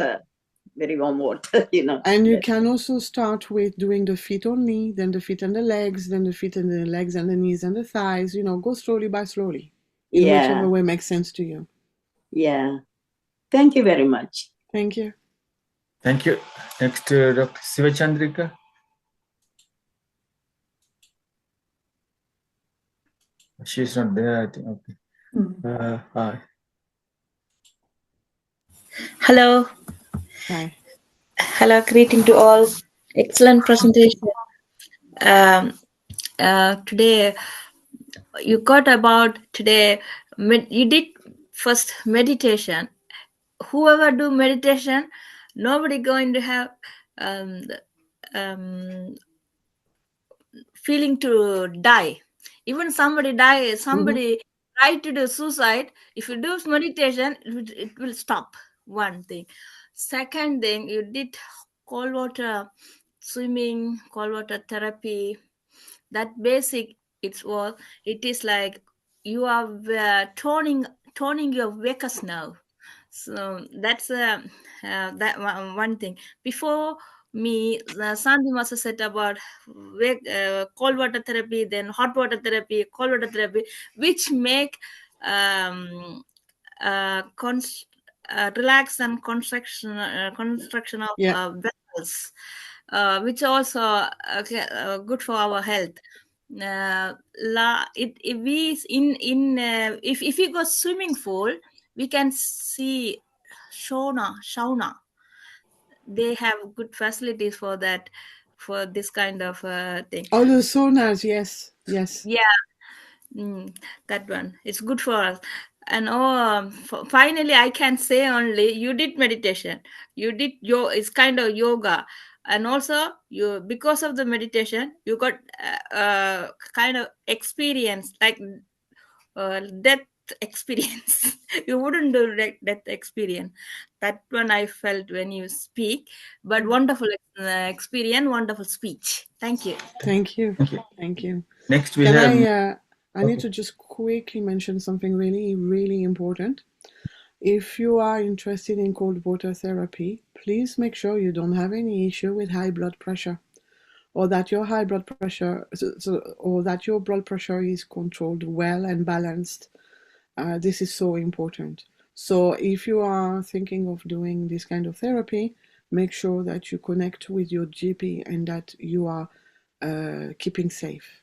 very warm water, you know. And you That's can also start with doing the feet only, then the feet and the legs, then the feet and the legs and the knees and the thighs. You know, go slowly by slowly, in whichever yeah, way makes sense to you. yeah. Thank you very much. Thank you. Thank you. Next, Dr. Sivachandrika. She's not there, I think. Okay. Hi. Hello. Hi. Hello, greeting to all. Excellent presentation. Today, you got about today, you did first meditation. Whoever do meditation, nobody going to have feeling to die. Even somebody die, somebody try to do suicide. If you do meditation, it will stop. One thing. Second thing, you did cold water swimming, cold water therapy. That basic it is like you are toning your vagus nerve. So that's that one thing. Before me, Sandy Masa said about cold water therapy, then hot water therapy, cold water therapy, which make relax and construction of Yeah. vessels, which also good for our health. If we go swimming pool, we can see sauna. They have good facilities for that, for this kind of thing. Oh, the saunas, yes. Yeah, that one. It's good for us. And finally, I can say only you did meditation. You did it's kind of yoga, and also you, because of the meditation, you got kind of experience like death experience. You wouldn't do death experience. That one I felt when you speak. But wonderful experience, wonderful speech. Thank you. Thank you. Thank you. Thank you. Next, we Can have. I need to just quickly mention something really, really important. If you are interested in cold water therapy, please make sure you don't have any issue with high blood pressure, or that your high blood pressure, or that your blood pressure is controlled well and balanced. This is so important. So if you are thinking of doing this kind of therapy, make sure that you connect with your GP and that you are keeping safe.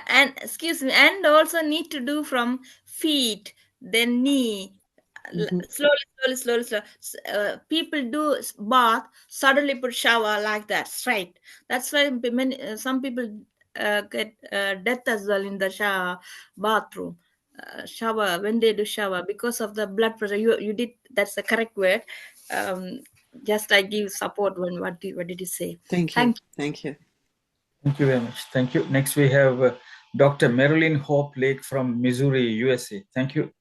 And excuse me, and also need to do from feet, then knee, slowly. People do bath, suddenly put shower like that straight. That's why some people get death as well in the bathroom shower, when they do shower, because of the blood pressure. You did, that's the correct word. Just I give support when what did you say? Thank you. Thank you. Thank you very much. Thank you. Next, we have Dr. Marilyn Hope Lake from Missouri, USA. Thank you.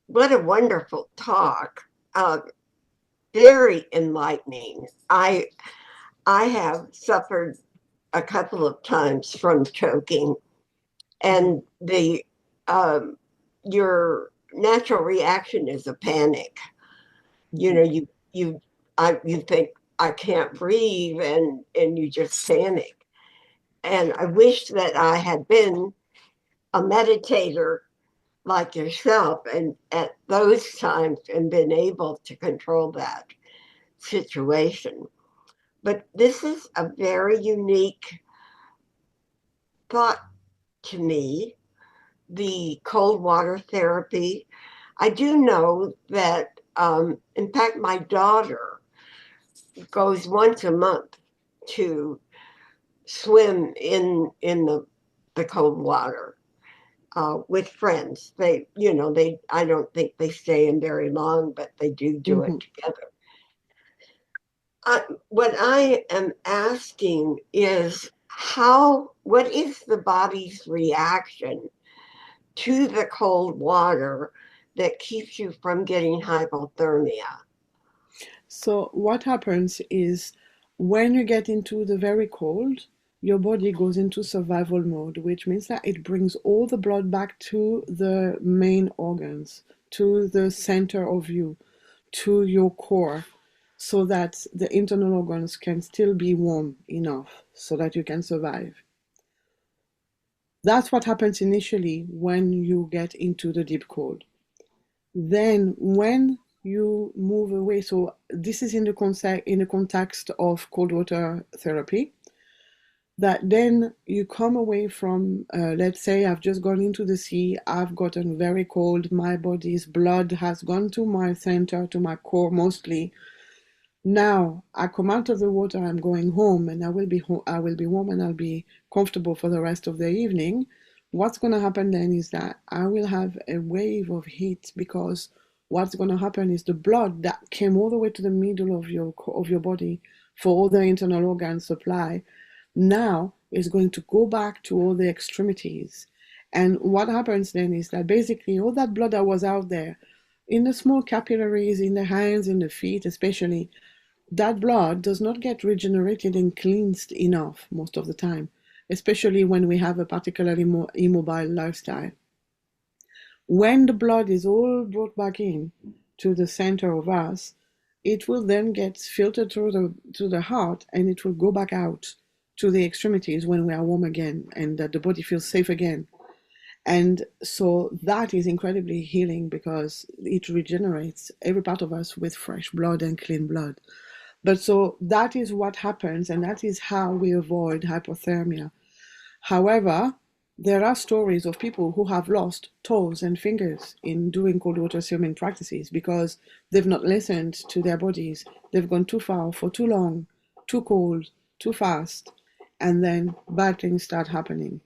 What a wonderful talk. Very enlightening. I have suffered a couple of times from choking, and your natural reaction is a panic. You know, you think I can't breathe, and you just panic. And I wish that I had been a meditator like yourself, and at those times, and been able to control that situation. But this is a very unique thought to me, the cold water therapy. I do know that, in fact, my daughter goes once a month to swim in the cold water with friends. I don't think they stay in very long, but they do it together. What I am asking is what is the body's reaction to the cold water that keeps you from getting hypothermia? So what happens is when you get into the very cold, your body goes into survival mode, which means that it brings all the blood back to the main organs, to the center of you, to your core, so that the internal organs can still be warm enough so that you can survive. That's what happens initially when you get into the deep cold. Then when you move away, so this is in the context of cold water therapy, that then you come away from, let's say I've just gone into the sea, I've gotten very cold, my body's blood has gone to my center, to my core mostly. Now I come out of the water, I'm going home, and I will be warm and I'll be comfortable for the rest of the evening. What's going to happen then is that I will have a wave of heat, because what's going to happen is the blood that came all the way to the middle of your body for all the internal organ supply now is going to go back to all the extremities. And what happens then is that basically all that blood that was out there in the small capillaries, in the hands, in the feet especially, that blood does not get regenerated and cleansed enough most of the time, especially when we have a particularly more immobile lifestyle. When the blood is all brought back in to the center of us, it will then get filtered through the heart, and it will go back out to the extremities when we are warm again and that the body feels safe again. And so that is incredibly healing, because it regenerates every part of us with fresh blood and clean blood. But so that is what happens, and that is how we avoid hypothermia. However, there are stories of people who have lost toes and fingers in doing cold water swimming practices because they've not listened to their bodies. They've gone too far for too long, too cold, too fast, and then bad things start happening.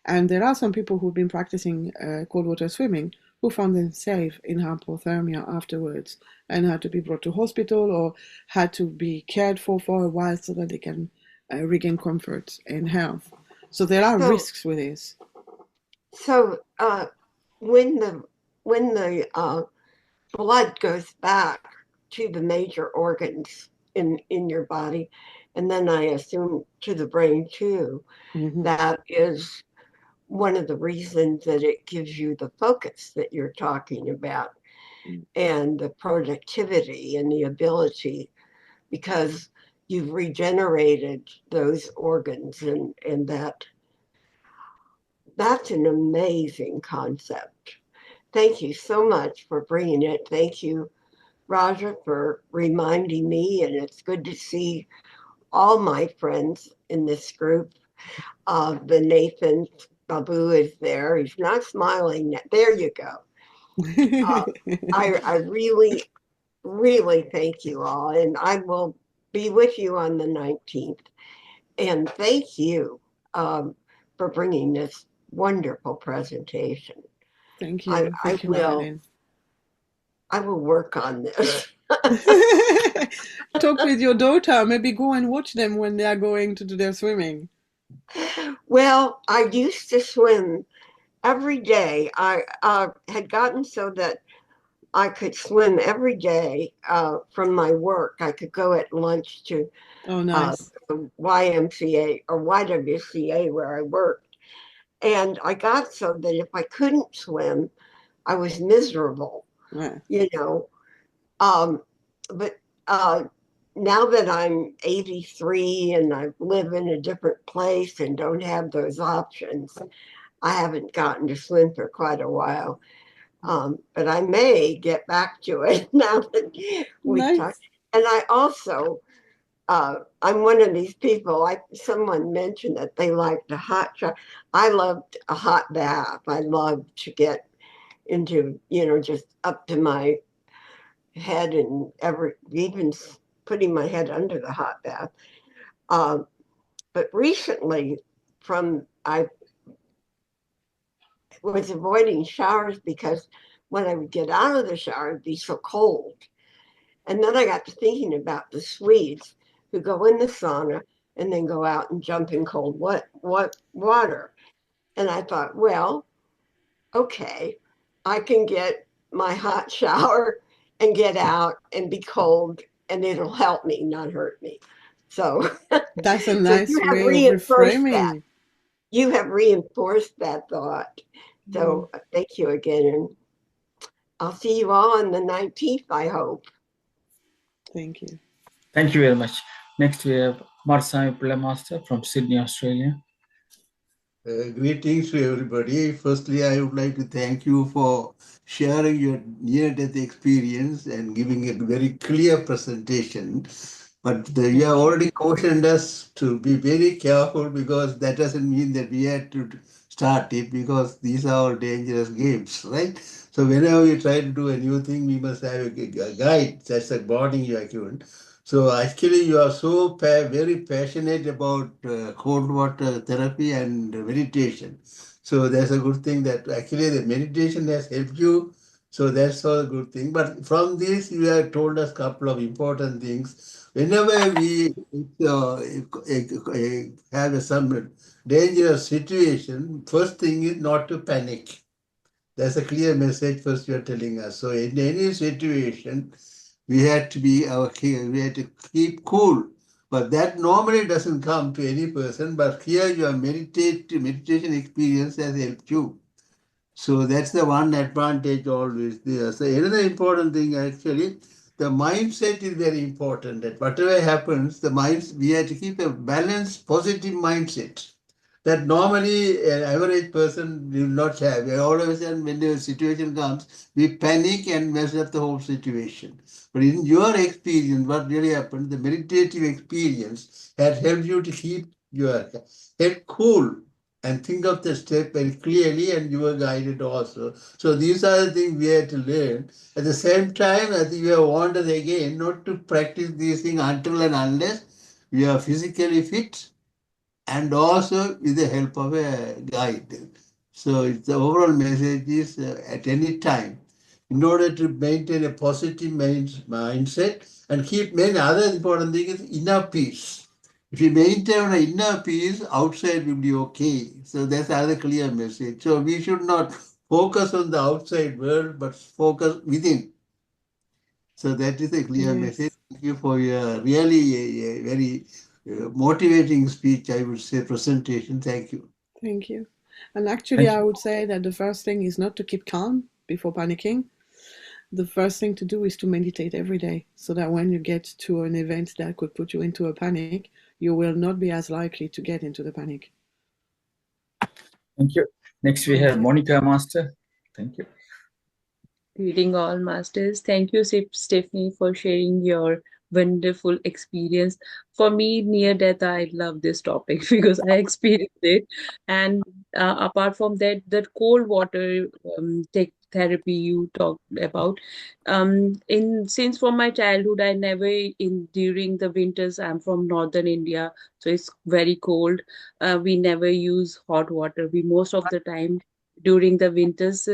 And there are some people who've been practicing cold water swimming who found themselves in hypothermia afterwards and had to be brought to hospital or had to be cared for a while so that they can regain comfort and health. So there are risks with this. So when the blood goes back to the major organs in your body, and then I assume to the brain too, that is one of the reasons that it gives you the focus that you're talking about and the productivity and the ability, because you've regenerated those organs, and that's an amazing concept. Thank you so much for bringing it. Thank you, Raja, for reminding me, and it's good to see all my friends in this group. The Nathan Babu is there. He's not smiling. There you go. I really, really thank you all, and I will be with you on the 19th. And thank you for bringing this wonderful presentation. Thank you. Thank you, Marilyn. I will work on this. Talk with your daughter. Maybe go and watch them when they are going to do their swimming. Well, I used to swim every day. I had gotten so that I could swim every day from my work. I could go at lunch to the YMCA or YWCA where I worked. And I got so that if I couldn't swim, I was miserable, you know. But now that I'm 83 and I live in a different place and don't have those options, I haven't gotten to swim for quite a while. But I may get back to it now that we talked. And I also, I'm one of these people, someone mentioned that they liked a hot shower. I loved a hot bath. I love to get into, just up to my head and even putting my head under the hot bath. But recently, I was avoiding showers because when I would get out of the shower, it'd be so cold. And then I got to thinking about the Swedes who go in the sauna and then go out and jump in cold water. And I thought, well, okay, I can get my hot shower and get out and be cold and it'll help me, not hurt me. So, That's a so nice you have way of reinforced that. reframing. You have reinforced that thought. So thank you again. And I'll see you all on the 19th, I hope. Thank you. Thank you very much. Next, we have Marsami Pilla Master from Sydney, Australia. Greetings to everybody. Firstly, I would like to thank you for sharing your near-death experience and giving a very clear presentation. But you have already cautioned us to be very careful, because that doesn't mean that we have to start it, because these are all dangerous games, right? So whenever we try to do a new thing, we must have a guide. That's a boarding you are given. So actually, you are so very passionate about cold water therapy and meditation. So that's a good thing that actually the meditation has helped you. So that's all a good thing. But from this, you have told us a couple of important things. Whenever we have some dangerous situation, first thing is not to panic. That's a clear message first you're telling us. So in any situation, we had to we had to keep cool. But that normally doesn't come to any person. But here your meditation experience has helped you. So that's the one advantage always there. So another important thing actually, the mindset is very important. That whatever happens, we have to keep a balanced, positive mindset that normally an average person will not have. All of a sudden, when the situation comes, we panic and mess up the whole situation. But in your experience, what really happened, the meditative experience has helped you to keep your head cool and think of the step very clearly, and you were guided also. So these are the things we had to learn. At the same time, I think we have warned us again not to practice these things until and unless we are physically fit, and also with the help of a guide. So the overall message is at any time, in order to maintain a positive mindset and keep many other important things, is inner peace. If you maintain an inner peace, outside will be okay. So that's another clear message. So we should not focus on the outside world, but focus within. So that is a clear message. Thank you for your really a very motivating speech, I would say, presentation. Thank you. Thank you. And actually, I would say that the first thing is not to keep calm before panicking. The first thing to do is to meditate every day, so that when you get to an event that could put you into a panic, you will not be as likely to get into the panic. Thank you. Next, we have Monica Master. Thank you. Greeting all masters. Thank you, Stephanie, for sharing your wonderful experience. For me, near death, I love this topic because I experienced it. And apart from that, that cold water therapy you talked about, since from my childhood, I never during the winters. I'm from northern India, so it's very cold. We never use hot water. We most of the time during the winters.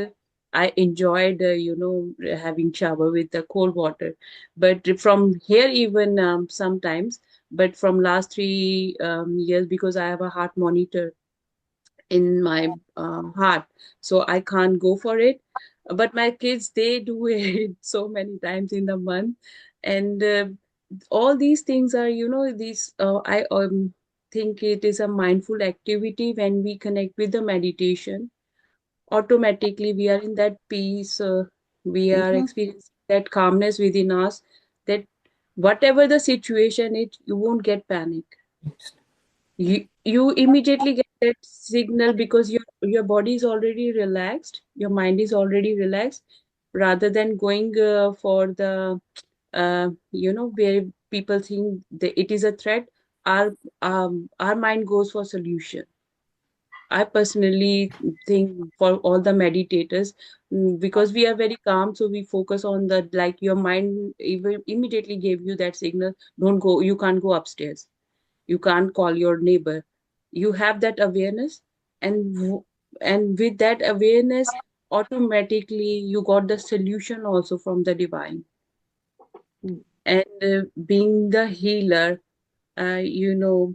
I enjoyed, having shower with the cold water. But from here, even sometimes, but from last 3 years, because I have a heart monitor in my heart, so I can't go for it. But my kids, they do it so many times in the month, and all these things are, I think it is a mindful activity. When we connect with the meditation, automatically we are in that peace, we are experiencing that calmness within us, that whatever the situation is, you won't get panic. You immediately get that signal, because your body is already relaxed, your mind is already relaxed, rather than going for the where people think that it is a threat. Our mind goes for solution. I personally think for all the meditators, because we are very calm, so we focus on the, like, your mind even immediately gave you that signal, don't go, you can't go upstairs, you can't call your neighbor. You have that awareness, and with that awareness, automatically you got the solution also from the divine. And being the healer, uh, you know,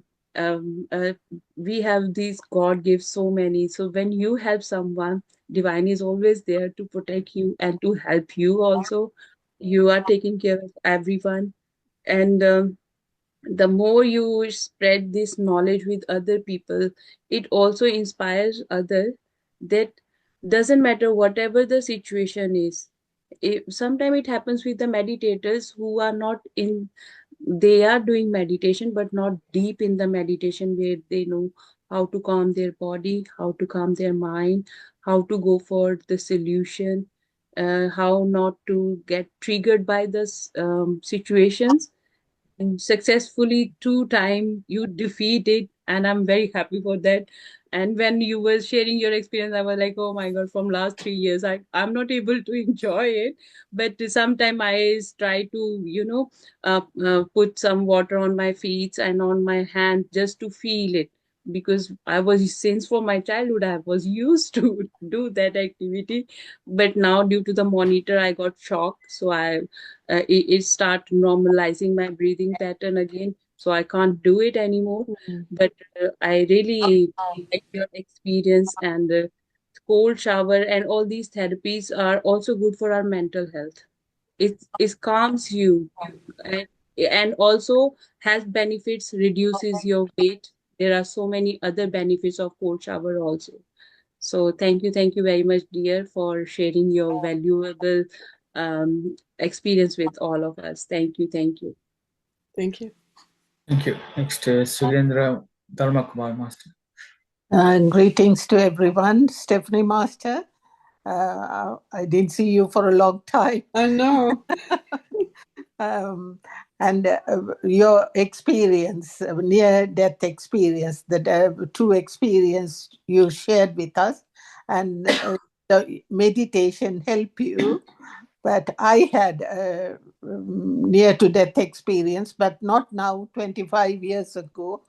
we have these, God gives so many. So when you help someone, divine is always there to protect you and to help you also. You are taking care of everyone. And the more you spread this knowledge with other people, it also inspires others that doesn't matter whatever the situation is. Sometimes it happens with the meditators who are not in, they are doing meditation but not deep in the meditation, where they know how to calm their body, how to calm their mind, how to go for the solution, how not to get triggered by the situations. And successfully 2 times you defeated, and I'm very happy for that. And when you were sharing your experience, I was like, oh my god, from last 3 years I'm not able to enjoy it. But sometimes I try to, put some water on my feet and on my hand just to feel it, because I was, since for my childhood I was used to do that activity. But now due to the monitor I got shocked, so it start normalizing my breathing pattern again, so I can't do it anymore. But I really like your experience, and cold shower and all these therapies are also good for our mental health. It calms you, and, and also health benefits, reduces your weight. There are so many other benefits of cold shower also. So thank you very much, dear, for sharing your valuable experience with all of us. Thank you, thank you. Thank you. Thank you. Next, Surendra Dharmakumar Master. And greetings to everyone. Stephanie Master, I didn't see you for a long time. I know. And your experience, near-death experience, the true experience you shared with us, and the meditation helped you. But I had a near-to-death experience, but not now, 25 years ago.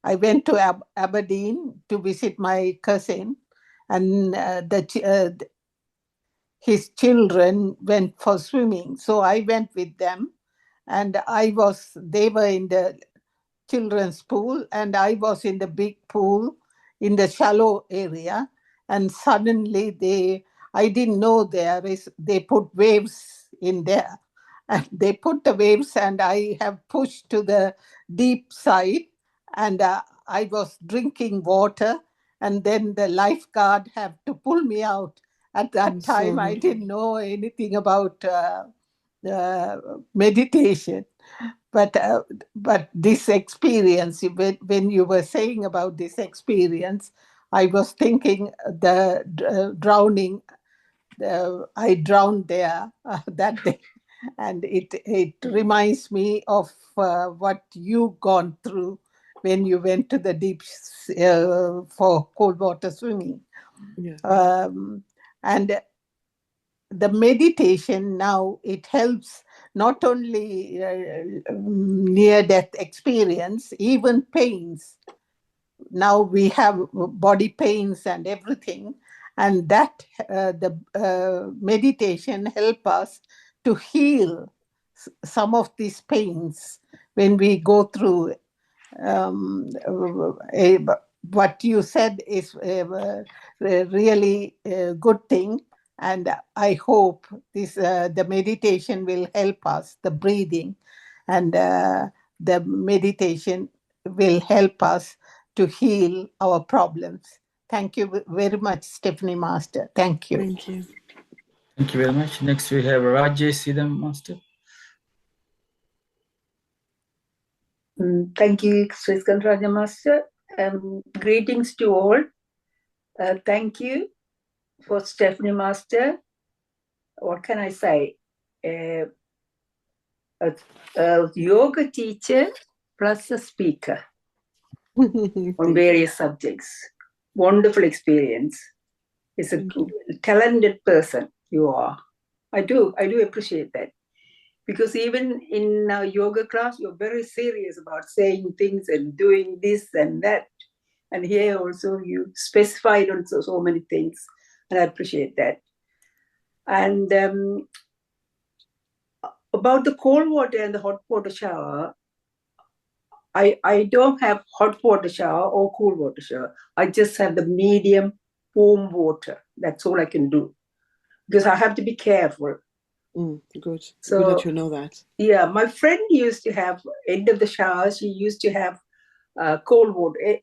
I went to Aberdeen to visit my cousin, and his children went for swimming. So I went with them, and they were in the children's pool, and I was in the big pool in the shallow area. And suddenly I didn't know they put waves in there. And they put the waves, and I have pushed to the deep side, and I was drinking water, and then the lifeguard had to pull me out. At that time, I didn't know anything about meditation. But this experience, when you were saying about this experience, I was thinking the drowning. I drowned there that day, and it reminds me of what you gone through when you went to the deep for cold water swimming. Yeah. And the meditation now, it helps not only near-death experience, even pains. Now we have body pains and everything, and that the meditation help us to heal some of these pains when we go through. What you said is a really good thing, and I hope the meditation will help us, the breathing, and the meditation will help us to heal our problems. Thank you very much, Stephanie Master. Thank you. Thank you. Thank you very much. Next, we have Rajesh Sidam Master. Thank you, Sriskan Raja Master. Greetings to all. Thank you for Stephanie Master. What can I say? A yoga teacher plus a speaker on various subjects. Wonderful experience. It's a talented person you are. I do appreciate that. Because even in yoga class, you're very serious about saying things and doing this and that. And here also you specified on so many things, and I appreciate that. And about the cold water and the hot water shower, I don't have hot water shower or cool water shower. I just have the medium warm water. That's all I can do. Because I have to be careful. Good. So, good that you know that. Yeah, my friend used to have, end of the shower, she used to have cold water.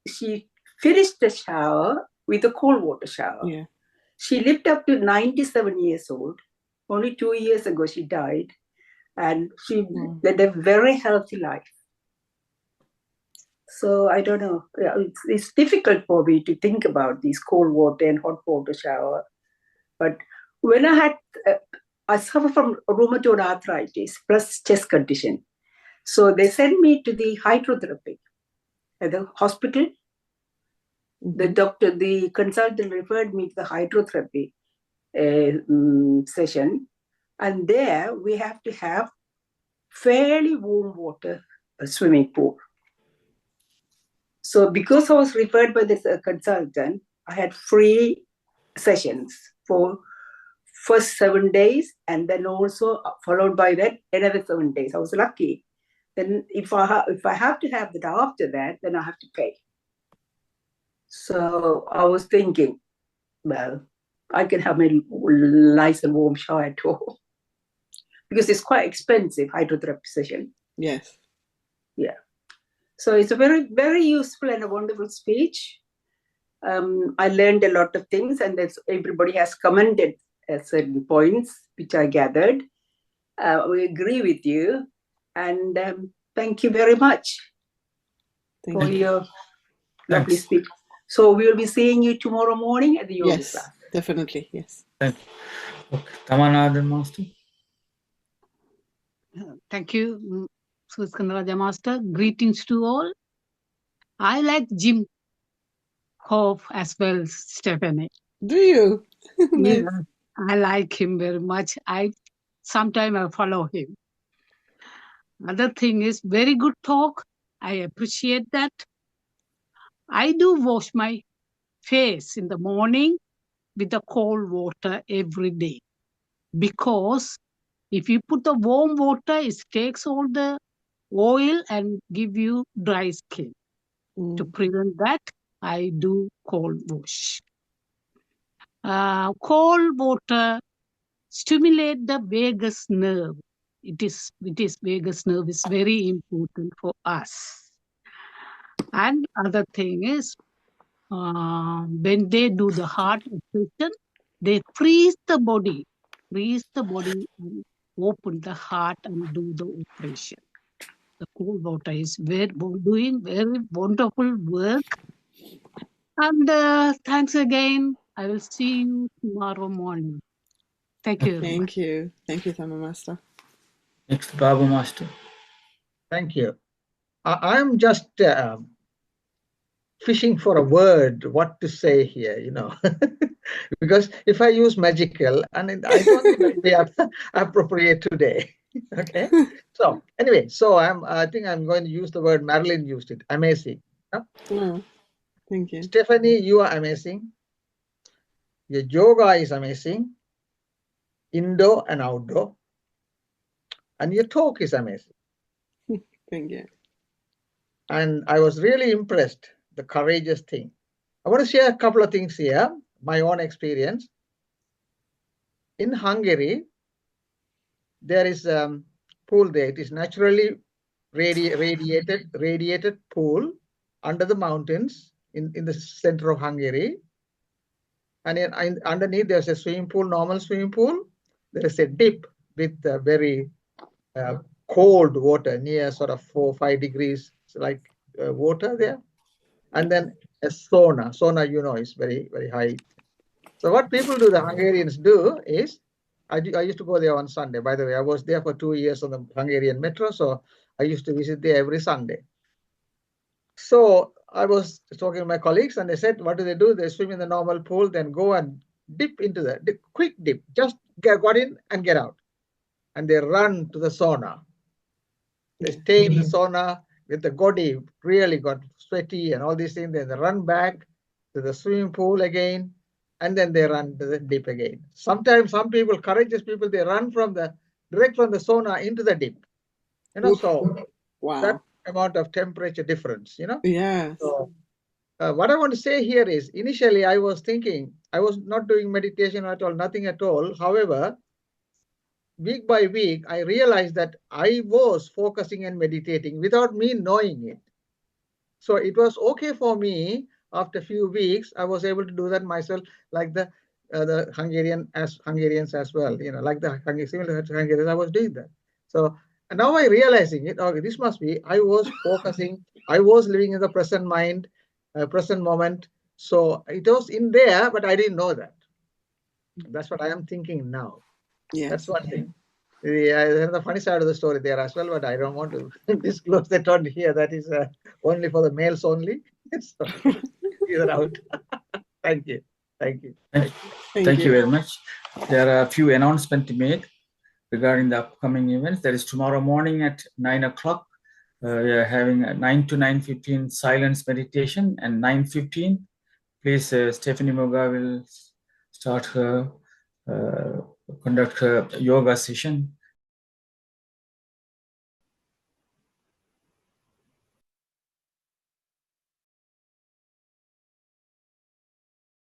She finished the shower with a cold water shower. Yeah. She lived up to 97 years old. Only 2 years ago, she died. And she led a very healthy life. So I don't know. It's difficult for me to think about these cold water and hot water shower. But when I suffer from rheumatoid arthritis plus chest condition. So they sent me to the hydrotherapy at the hospital. The consultant referred me to the hydrotherapy session. And there we have to have fairly warm water, a swimming pool. So because I was referred by this consultant, I had free sessions for first 7 days, and then also followed by that another 7 days. I was lucky. Then if I have to have that after that, then I have to pay. So I was thinking, well, I can have my nice and warm shower at home because it's quite expensive, hydrotherapy session. Yes. Yeah. So it's a very, very useful and a wonderful speech. I learned a lot of things, and everybody has commented at certain points, which I gathered. We agree with you, and thank you very much for your lovely speech. So we will be seeing you tomorrow morning at the yoga class. Yes, definitely, yes. Thank you. Okay. Tamanada Master. Thank you, Suskandaraja Master. Greetings to all. I like Jim Hope as well, Stephanie. Do you? Yeah, I like him very much. Sometimes I follow him. Other thing is very good talk. I appreciate that. I do wash my face in the morning with the cold water every day, because if you put the warm water, it takes all the oil and give you dry skin. To prevent that, I do cold wash. Cold water stimulate the vagus nerve. It is vagus nerve is very important for us. And other thing is, when they do the heart operation, they freeze the body and open the heart and do the operation. The cold water is doing very wonderful work. And thanks again. I will see you tomorrow morning. Thank you. Thank you. Thank you, Tama Master. Next, Babu Master. Thank you. I'm just fishing for a word, what to say here, because if I use magical, and I don't think they are appropriate today. Okay. So anyway, I think I'm going to use the word Marilyn used it. Amazing. Oh, thank you. Stephanie, you are amazing. Your yoga is amazing. Indoor and outdoor. And your talk is amazing. Thank you. And I was really impressed, the courageous thing. I want to share a couple of things here, my own experience. In Hungary, there is a pool there. It is naturally radiated pool under the mountains in the center of Hungary. And underneath there's a swimming pool, normal swimming pool. There is a dip with very cold water near sort of 4 or 5 degrees, like water there. And then a sauna. Sauna, is very, very high. So what people do, the Hungarians do is, I used to go there on Sunday. By the way, I was there for 2 years on the Hungarian metro, so I used to visit there every Sunday. So I was talking to my colleagues, and they said, what do? They swim in the normal pool, then go and dip into the quick dip, just got in and get out. And they run to the sauna. They stay in the sauna with the body really got sweaty and all these things. Then they run back to the swimming pool again, and then they run to the dip again. Sometimes some people, courageous people, they run direct from the sauna into the dip. So wow. That amount of temperature difference, Yes. So what I want to say here is, initially I was thinking, I was not doing meditation at all, nothing at all. However, week by week, I realized that I was focusing and meditating without me knowing it. So it was okay for me. After a few weeks, I was able to do that myself, like the Hungarians as well. Like the similar to Hungarians, I was doing that. So and now I realizing it. Okay, this must be. I was focusing. I was living in the present mind, present moment. So it was in there, but I didn't know that. That's what I am thinking now. Yes. That's one thing. There's the funny side of the story there as well, but I don't want to disclose that on here. That is only for the males only. So, either out. Thank you. Thank you. Thank you very much. There are a few announcements made regarding the upcoming events. That is tomorrow morning at 9 o'clock. We are having a 9 to 9:15 silence meditation, and 9:15, please, Stephanie Mugo will start her conduct her yoga session.